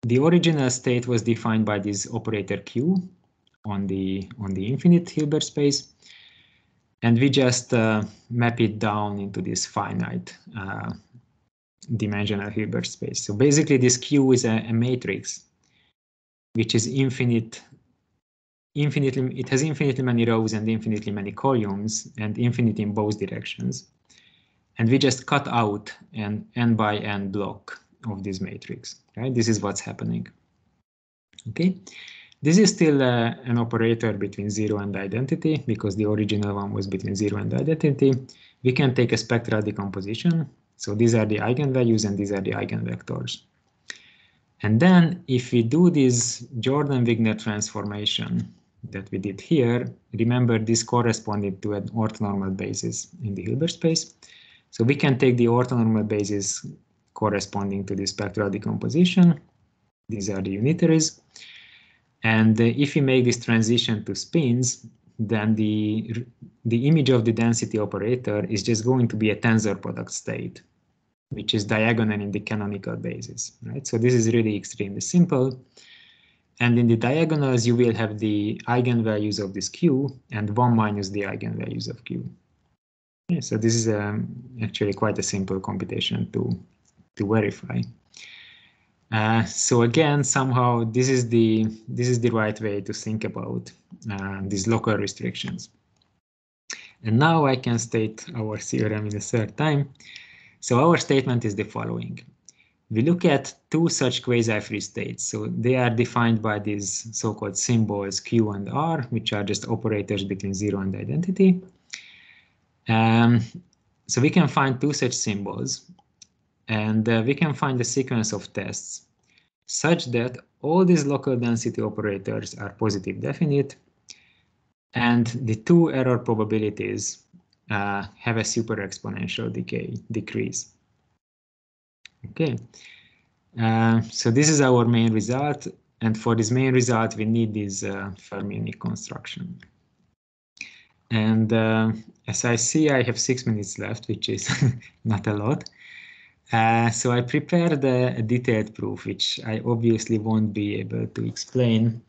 The original state was defined by this operator Q on the infinite Hilbert space, and we just map it down into this finite dimensional Hilbert space. So basically, this Q is a matrix which is infinite. It has infinitely many rows and infinitely many columns, and infinite in both directions. And we just cut out an n by n block of this matrix, right? This is what's happening. Okay, this is still an operator between 0 and identity, because the original one was between 0 and identity. We can take a spectral decomposition. So these are the eigenvalues and these are the eigenvectors. And then if we do this Jordan-Wigner transformation that we did here, remember this corresponded to an orthonormal basis in the Hilbert space. So we can take the orthonormal basis corresponding to the spectral decomposition. These are the unitaries. And if we make this transition to spins, then the image of the density operator is just going to be a tensor product state, which is diagonal in the canonical basis, right? So this is really extremely simple. And in the diagonals, you will have the eigenvalues of this Q and 1 minus the eigenvalues of Q. Okay, so this is actually quite a simple computation to verify. So again, somehow this is the right way to think about these local restrictions. And now I can state our theorem in a third time. So our statement is the following. We look at two such quasi-free states. So they are defined by these so-called symbols Q and R, which are just operators between 0 and identity. So we can find two such symbols, and we can find a sequence of tests such that all these local density operators are positive definite, and the two error probabilities have a super-exponential decrease. Okay, so this is our main result, and for this main result we need this fermionic construction. And as I see, I have 6 minutes left, which is not a lot. So I prepared a detailed proof, which I obviously won't be able to explain,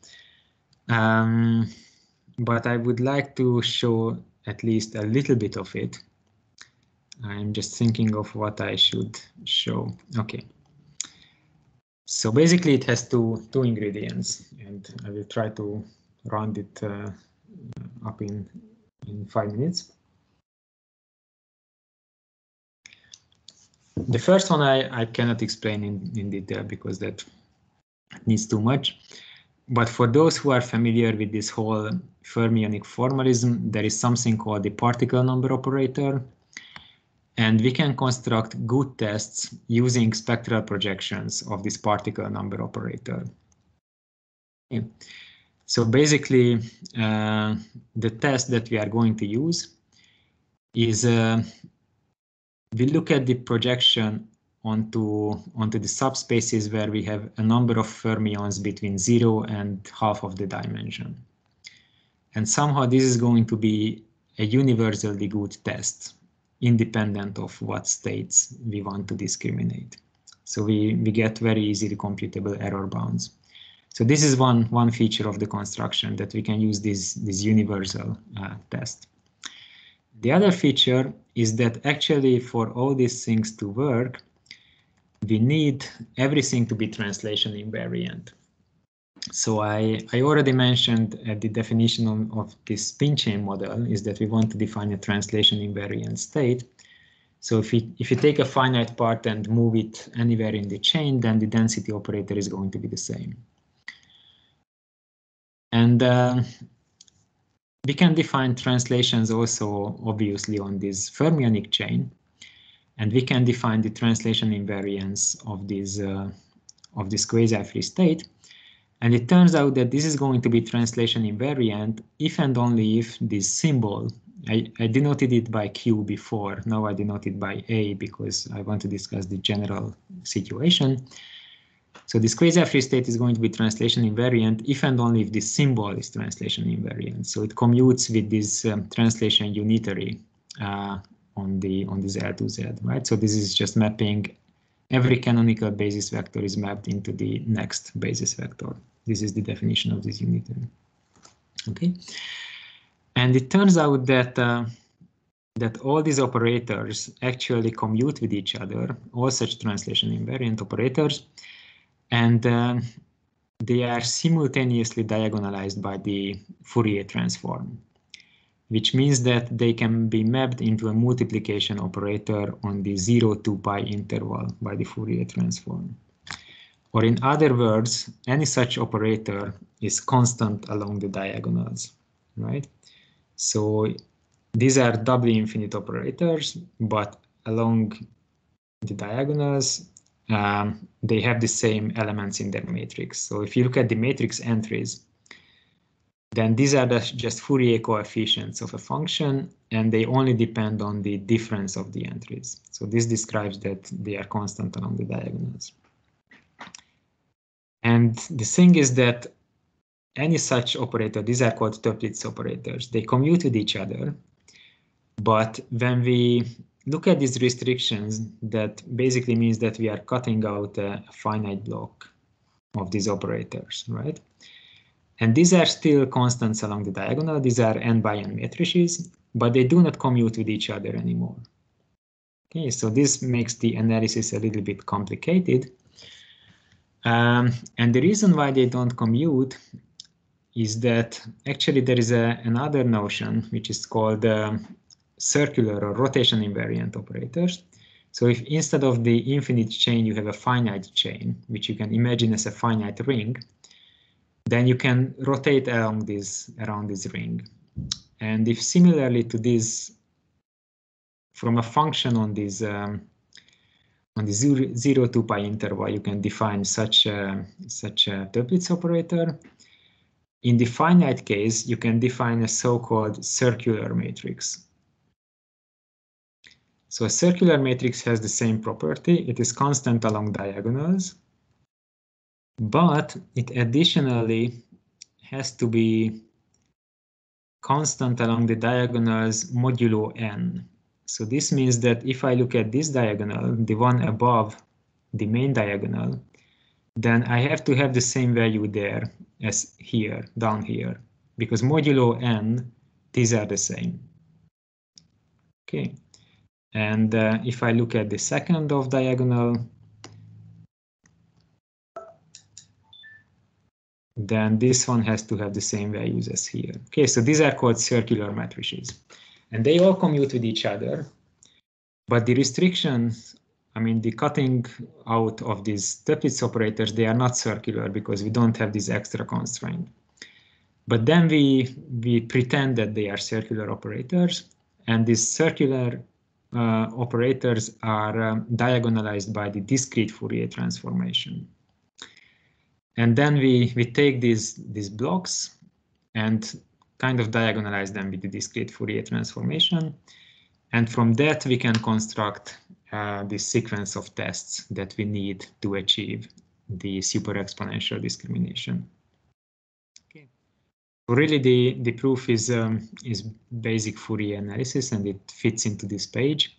but I would like to show at least a little bit of it. I'm just thinking of what I should show. Okay. So basically it has two ingredients, and I will try to round it up in 5 minutes. The first one I cannot explain in detail because that needs too much. But for those who are familiar with this whole fermionic formalism, there is something called the particle number operator. And we can construct good tests using spectral projections of this particle number operator. Okay. So basically, the test that we are going to use is we look at the projection onto the subspaces where we have a number of fermions between 0 and half of the dimension. And somehow this is going to be a universally good test, independent of what states we want to discriminate. So we get very easily computable error bounds. So this is one feature of the construction, that we can use this universal test. The other feature is that actually for all these things to work, we need everything to be translation invariant. So I already mentioned the definition of this spin chain model is that we want to define a translation invariant state. So if you take a finite part and move it anywhere in the chain, then the density operator is going to be the same. And we can define translations also obviously on this fermionic chain, and we can define the translation invariance of this quasi-free state. And it turns out that this is going to be translation invariant if and only if this symbol, I denoted it by Q before, now I denote it by A because I want to discuss the general situation. So this quasi-free state is going to be translation invariant if and only if this symbol is translation invariant. So it commutes with this translation unitary on this L2Z, right? So this is just mapping every canonical basis vector is mapped into the next basis vector. This is the definition of this unitary. Okay, and it turns out that that all these operators actually commute with each other, all such translation invariant operators, and they are simultaneously diagonalized by the Fourier transform, which means that they can be mapped into a multiplication operator on the 0 to pi interval by the Fourier transform. Or in other words, any such operator is constant along the diagonals, right? So these are doubly infinite operators, but along the diagonals, they have the same elements in their matrix. So if you look at the matrix entries, then these are just Fourier coefficients of a function, and they only depend on the difference of the entries. So this describes that they are constant along the diagonals. And the thing is that any such operator, these are called Toeplitz operators, they commute with each other. But when we look at these restrictions, that basically means that we are cutting out a finite block of these operators, right? And these are still constants along the diagonal. These are n by n matrices, but they do not commute with each other anymore. Okay, so this makes the analysis a little bit complicated. And the reason why they don't commute is that actually there is another notion which is called circular or rotation invariant operators. So if instead of the infinite chain you have a finite chain, which you can imagine as a finite ring, then you can rotate around this ring. And if similarly to this, from a function on this on the 0 to pi interval, you can define such a Toeplitz operator. In the finite case, you can define a so-called circular matrix. So a circular matrix has the same property. It is constant along diagonals, but it additionally has to be constant along the diagonals modulo n. So this means that if I look at this diagonal, the one above the main diagonal, then I have to have the same value there as here, down here, because modulo n, these are the same. Okay, and if I look at the second of diagonal, then this one has to have the same values as here. Okay, so these are called circular matrices, and they all commute with each other. But the restrictions, I mean, the cutting out of these Toeplitz operators, they are not circular because we don't have this extra constraint. But then we pretend that they are circular operators, and these circular operators are diagonalized by the discrete Fourier transformation. And then we take these blocks and kind of diagonalize them with the discrete Fourier transformation. And from that, we can construct this sequence of tests that we need to achieve the super-exponential discrimination. Okay. So really, the proof is basic Fourier analysis, and it fits into this page.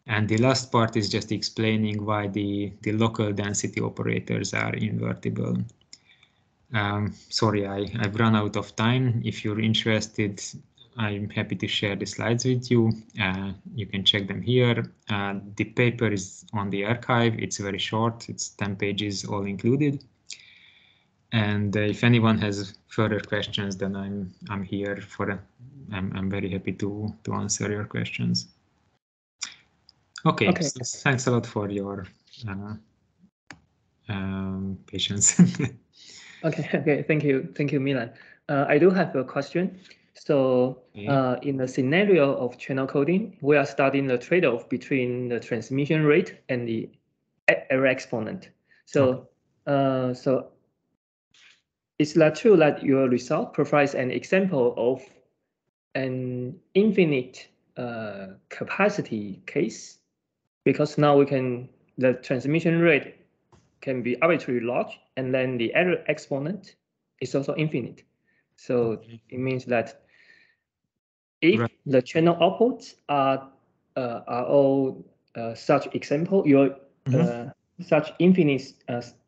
And the last part is just explaining why the local density operators are invertible. Sorry, I've run out of time. If you're interested, I'm happy to share the slides with you. You can check them here. The paper is on the archive. It's very short. It's 10 pages all included. And if anyone has further questions, then I'm here for. I'm very happy to answer your questions. Okay. So thanks a lot for your patience. Okay. Thank you, Milan. I do have a question. So in the scenario of channel coding, we are studying the trade-off between the transmission rate and the error exponent. So so is that true that your result provides an example of an infinite capacity case? Because now the transmission rate can be arbitrarily large, and then the error exponent is also infinite. So it means that if the channel outputs are all such example, such infinite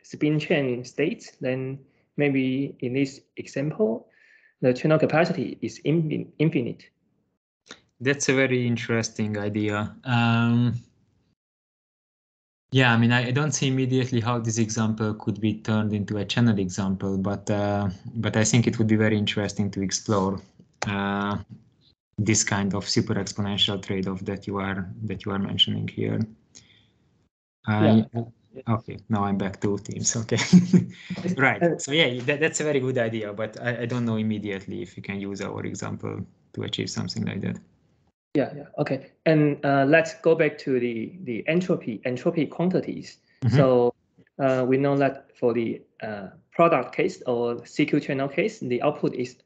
spin chain states, then maybe in this example, the channel capacity is infinite. That's a very interesting idea. Yeah, I mean, I don't see immediately how this example could be turned into a channel example, but I think it would be very interesting to explore this kind of super exponential trade-off that you are mentioning here. Okay, now I'm back to Teams. Okay, right. So yeah, that's a very good idea, but I don't know immediately if you can use our example to achieve something like that. Yeah. Okay. And let's go back to the entropy quantities. So we know that for the product case or CQ channel case, the output is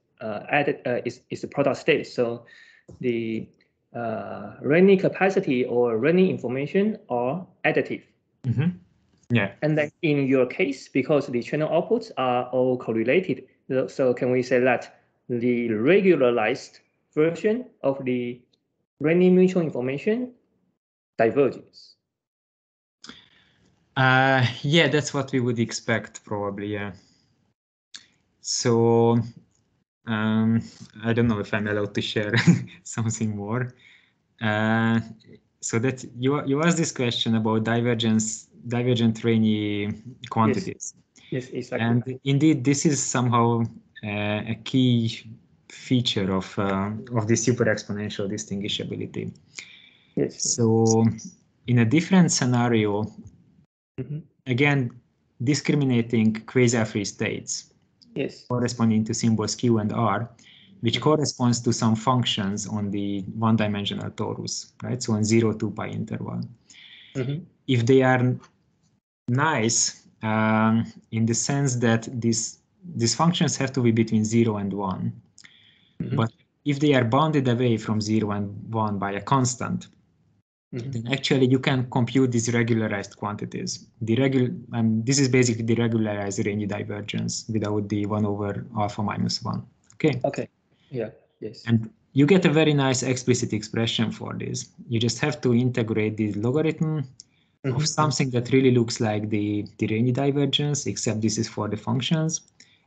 is the product state. So the running capacity or running information are additive. Yeah. And then in your case, because the channel outputs are all correlated, so can we say that the regularized version of the running mutual information diverges? Yeah, that's what we would expect, probably. Yeah. So I don't know if I'm allowed to share something more. So that you asked this question about divergent Rényi quantities. Yes, exactly. And indeed, this is somehow a key feature of the super exponential distinguishability. Yes. So in a different scenario, again, discriminating quasi-free states corresponding to symbols Q and R, which corresponds to some functions on the one-dimensional torus, right? So on 0 to pi interval. If they are nice in the sense that these functions have to be between 0 and 1, but if they are bounded away from 0 and 1 by a constant, then actually you can compute these regularized quantities. This is basically the regularized Rényi divergence without the 1 over alpha minus 1. Okay. Okay. Yeah. Yes. And you get a very nice explicit expression for this. You just have to integrate the logarithm of something that really looks like the Rényi divergence, except this is for the functions,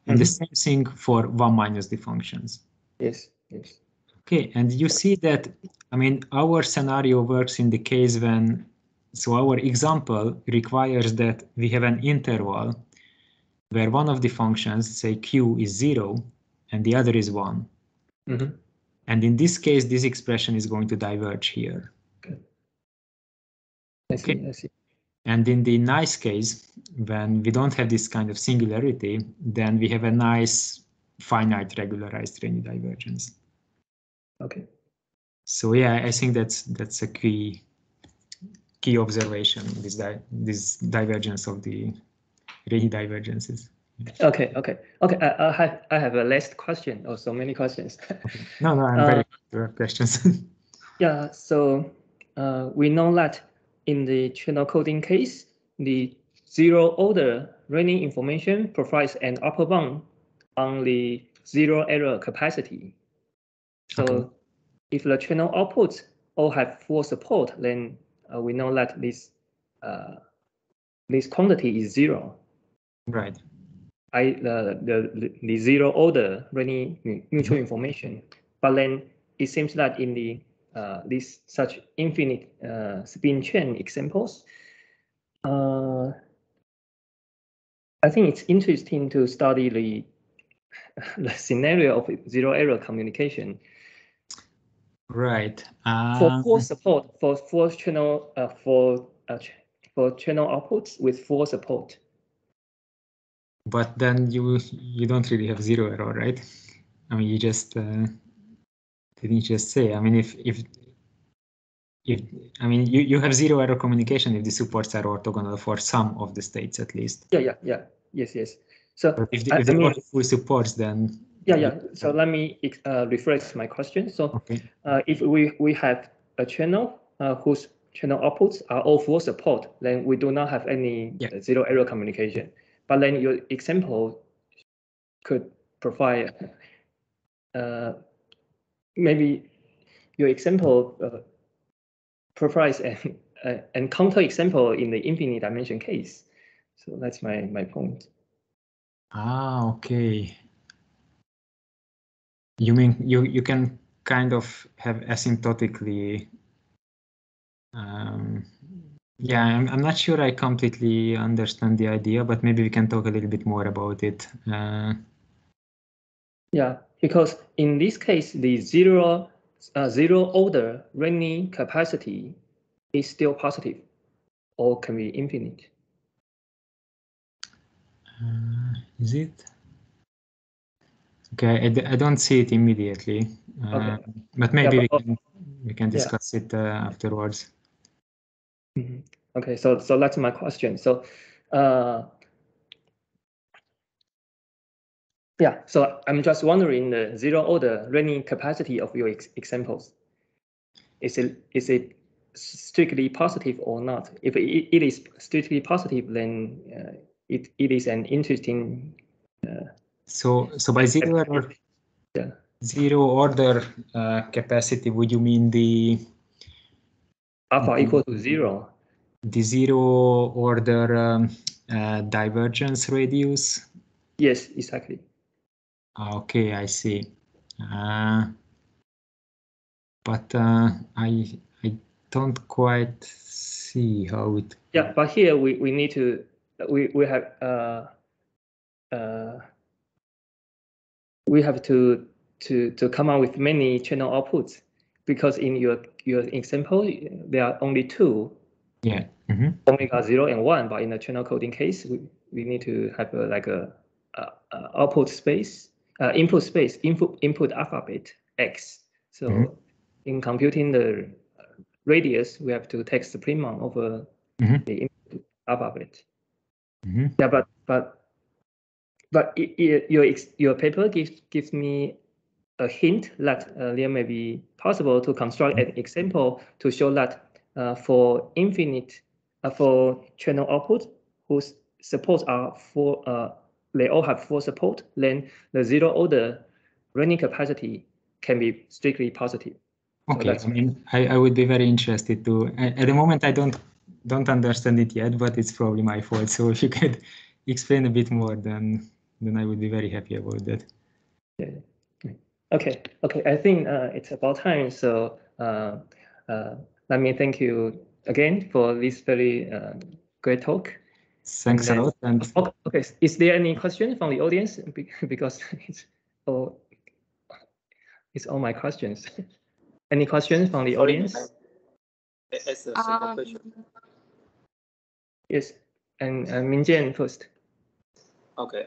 and the same thing for 1 minus the functions. Yes. Yes. Okay, and you see that, I mean, our scenario works in the case when, so our example requires that we have an interval where one of the functions, say q, is 0 and the other is 1. And in this case, this expression is going to diverge here. Okay. I see. And in the nice case, when we don't have this kind of singularity, then we have a nice finite regularized Rényi divergence. Okay. So yeah, I think that's a key observation, this divergence of the Rényi divergences. Okay. I have a last question, or so many questions. Okay. No, I'm very for questions. Yeah. So we know that in the channel coding case, the zero order running information provides an upper bound on the zero error capacity. So if the channel outputs all have full support, then we know that this quantity is 0. Right. The zero order running mutual information. But then it seems that in the these such infinite spin chain examples, I think it's interesting to study the scenario of zero error communication. Right. For full support for channel for channel outputs with full support. But then you don't really have zero error, right? I mean, you just didn't you just say? I mean, if I mean you have zero error communication if the supports are orthogonal for some of the states at least. Yeah. Yes. So but if they're all full supports, then So let me rephrase my question. So okay. If we have a channel whose channel outputs are all full support, then we do not have any zero error communication. But then your example could provide maybe your example provides an counter example in the infinite dimension case. So that's my point. Ah, okay. You mean you can kind of have asymptotically. Yeah, I'm not sure I completely understand the idea, but maybe we can talk a little bit more about it. Yeah, because in this case, the zero order Riemann capacity is still positive, or can be infinite. Is it? Okay, I don't see it immediately, Okay. but maybe we can discuss it afterwards. Mm-hmm. Okay, so that's my question. So, yeah, so I'm just wondering the zero order Riemann capacity of your examples. Is it strictly positive or not? If it is strictly positive, then it is an interesting. So by zero order, zero order capacity, would you mean the alpha equal to 0? The zero order divergence radius? Yes, exactly. Okay, I see. But I don't quite see how it. Yeah, but here we need to we have to come up with many channel outputs, because in your example there are only two. Yeah. Omega 0 and 1, but in the channel coding case we need to have like a output space, input space, input alphabet x. So in computing the radius, we have to take the primum over the input alphabet. Yeah, but your paper gives me a hint that there may be possible to construct an example to show that for infinite for channel output whose supports are they all have full support, then the zero order Riemann capacity can be strictly positive. Okay, so I mean, I would be very interested to. At the moment, I don't understand it yet, but it's probably my fault. So if you could explain a bit more, then I would be very happy about that. Yeah. Okay. I think it's about time. So let me thank you again for this very great talk. Thanks a lot. And okay, is there any question from the audience? Because it's all my questions. Any questions from the audience? As a second question. Yes, and Minjian first. Okay,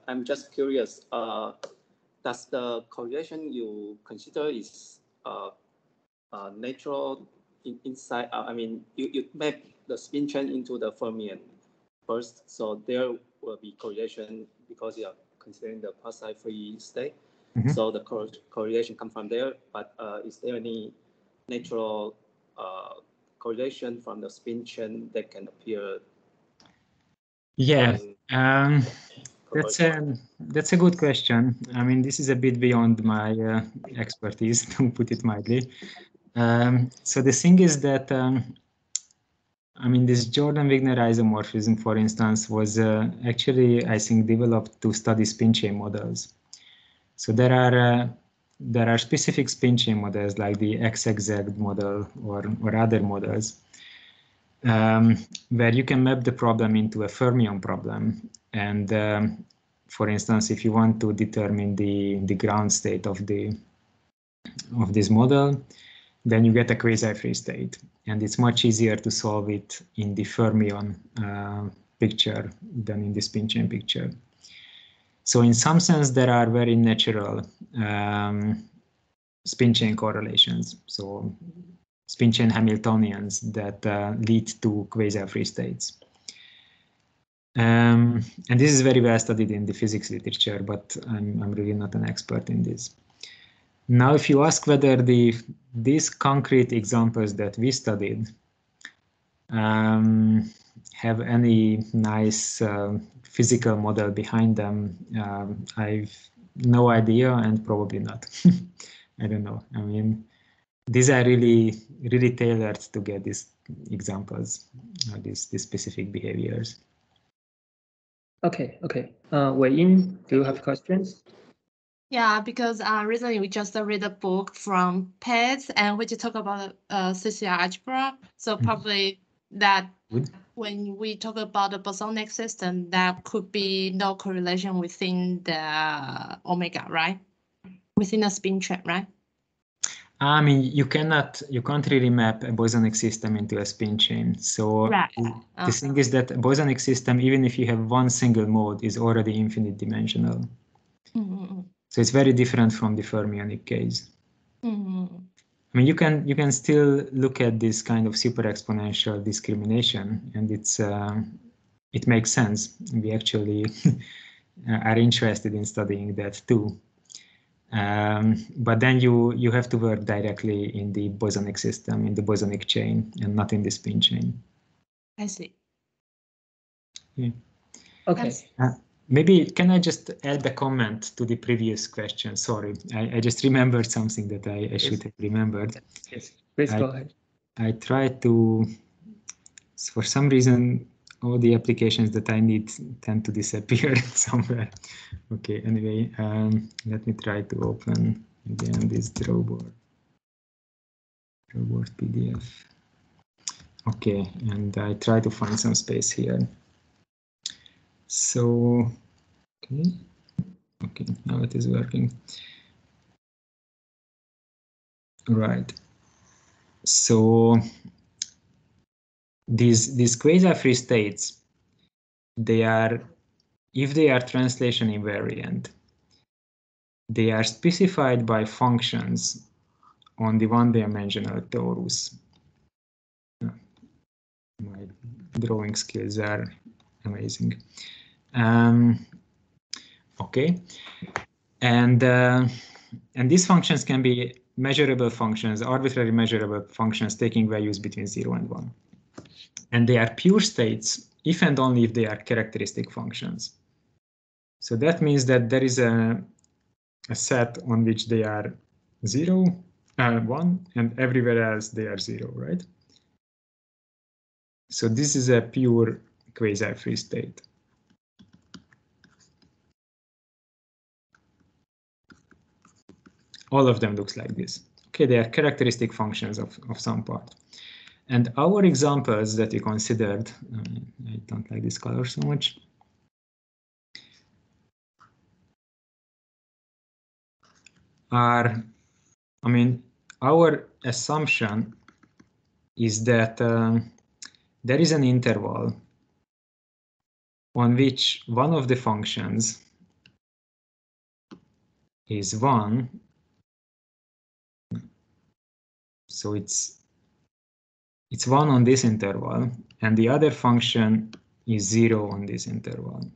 I'm just curious. Does the correlation you consider is natural inside? I mean, you map the spin chain into the fermion first, so there will be correlation because you are considering the quasi-free state. So the correlation comes from there. But is there any natural correlation from the spin chain that can appear? Yeah, that's a good question. I mean, this is a bit beyond my expertise, to put it mildly. So the thing is that, I mean, this Jordan-Wigner isomorphism, for instance, was actually, I think, developed to study spin chain models. So there are there are specific spin chain models like the XXZ model or other models where you can map the problem into a fermion problem. And for instance, if you want to determine the ground state of this model, then you get a quasi-free state. And it's much easier to solve it in the fermion picture than in the spin chain picture. So in some sense, there are very natural spin chain correlations. So spin chain Hamiltonians that lead to quasi-free states. And this is very well studied in the physics literature, but I'm really not an expert in this. Now, if you ask whether these concrete examples that we studied have any nice physical model behind them, I've no idea, and probably not. I don't know. I mean, these are really tailored to get these examples, these specific behaviors. Okay. Wei-Yin, do you have questions? Yeah, because recently we just read a book from Pets and we just talk about CCR algebra. So probably that when we talk about the bosonic system, there could be no correlation within the omega, right? Within a spin chain, right? I mean, you can't really map a bosonic system into a spin chain. So right. The thing is that a bosonic system, even if you have one single mode, is already infinite dimensional. So it's very different from the fermionic case. I mean, you can still look at this kind of super-exponential discrimination, and it makes sense. We actually are interested in studying that too. But then you have to work directly in the bosonic system, in the bosonic chain, and not in the spin chain. I see. Yeah. Okay. Maybe can I just add a comment to the previous question? Sorry, I just remembered something that I should have remembered. Yes, please go ahead. I tried to, for some reason, all the applications that I need tend to disappear somewhere. Okay, anyway, let me try to open again this drawboard PDF. Okay, and I try to find some space here. So, okay, now it is working. Right. So these quasi-free states, if they are translation invariant, they are specified by functions on the one-dimensional torus. My drawing skills are amazing. Okay, and these functions can be measurable functions, arbitrary measurable functions taking values between 0 and 1. And they are pure states if and only if they are characteristic functions. So that means that there is a set on which they are 0, 1, and everywhere else they are 0, right? So this is a pure quasi-free state. All of them looks like this. Okay, they are characteristic functions of some part. And our examples that we considered, I don't like this color so much. Our assumption is that there is an interval on which one of the functions is 1. So it's 1 on this interval, and the other function is 0 on this interval.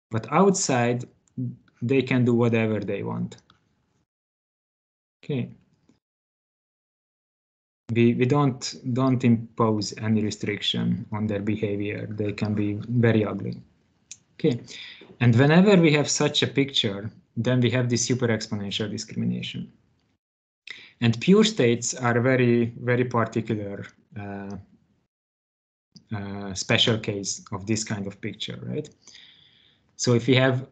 But outside, they can do whatever they want. Okay. We don't impose any restriction on their behavior. They can be very ugly. Okay. And whenever we have such a picture, then we have this super-exponential discrimination. And pure states are a very, very particular special case of this kind of picture, right? So if we have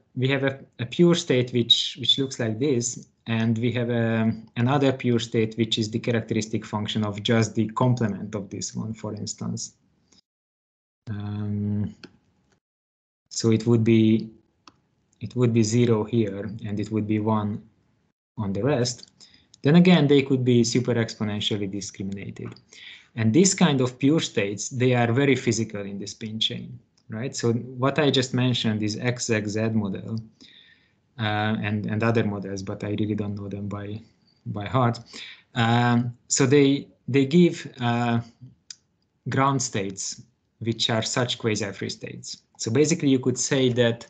a pure state which looks like this, and we have another pure state which is the characteristic function of just the complement of this one, for instance. So it would be 0 here, and it would be 1 on the rest. Then again, they could be super exponentially discriminated. And these kind of pure states, they are very physical in the spin chain, right? So what I just mentioned is XXZ model and other models, but I really don't know them by heart. So they give ground states which are such quasi-free states. So basically, you could say that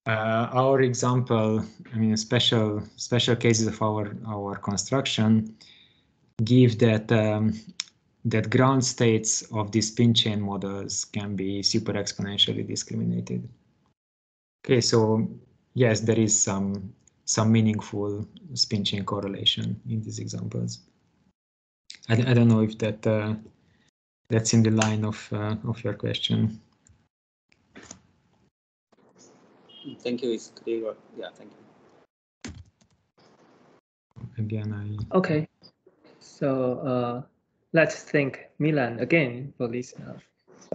our example, I mean, special cases of our construction give that that ground states of the spin chain models can be super exponentially discriminated. Okay, so yes, there is some meaningful spin chain correlation in these examples. I don't know if that's in the line of your question. Thank you. It's clear. Yeah, thank you. Again, Okay. So let's thank Milán again for this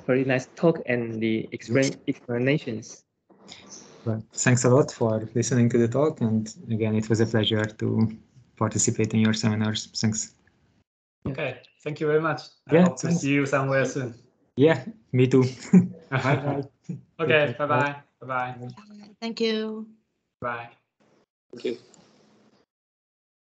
very nice talk and the explanations. Well, thanks a lot for listening to the talk, and again, it was a pleasure to participate in your seminars. Thanks. Okay, thank you very much. Yeah, I hope to see you somewhere soon. Yeah, me too. Bye. Okay, bye-bye. Bye-bye. Thank you. Bye. Thank you.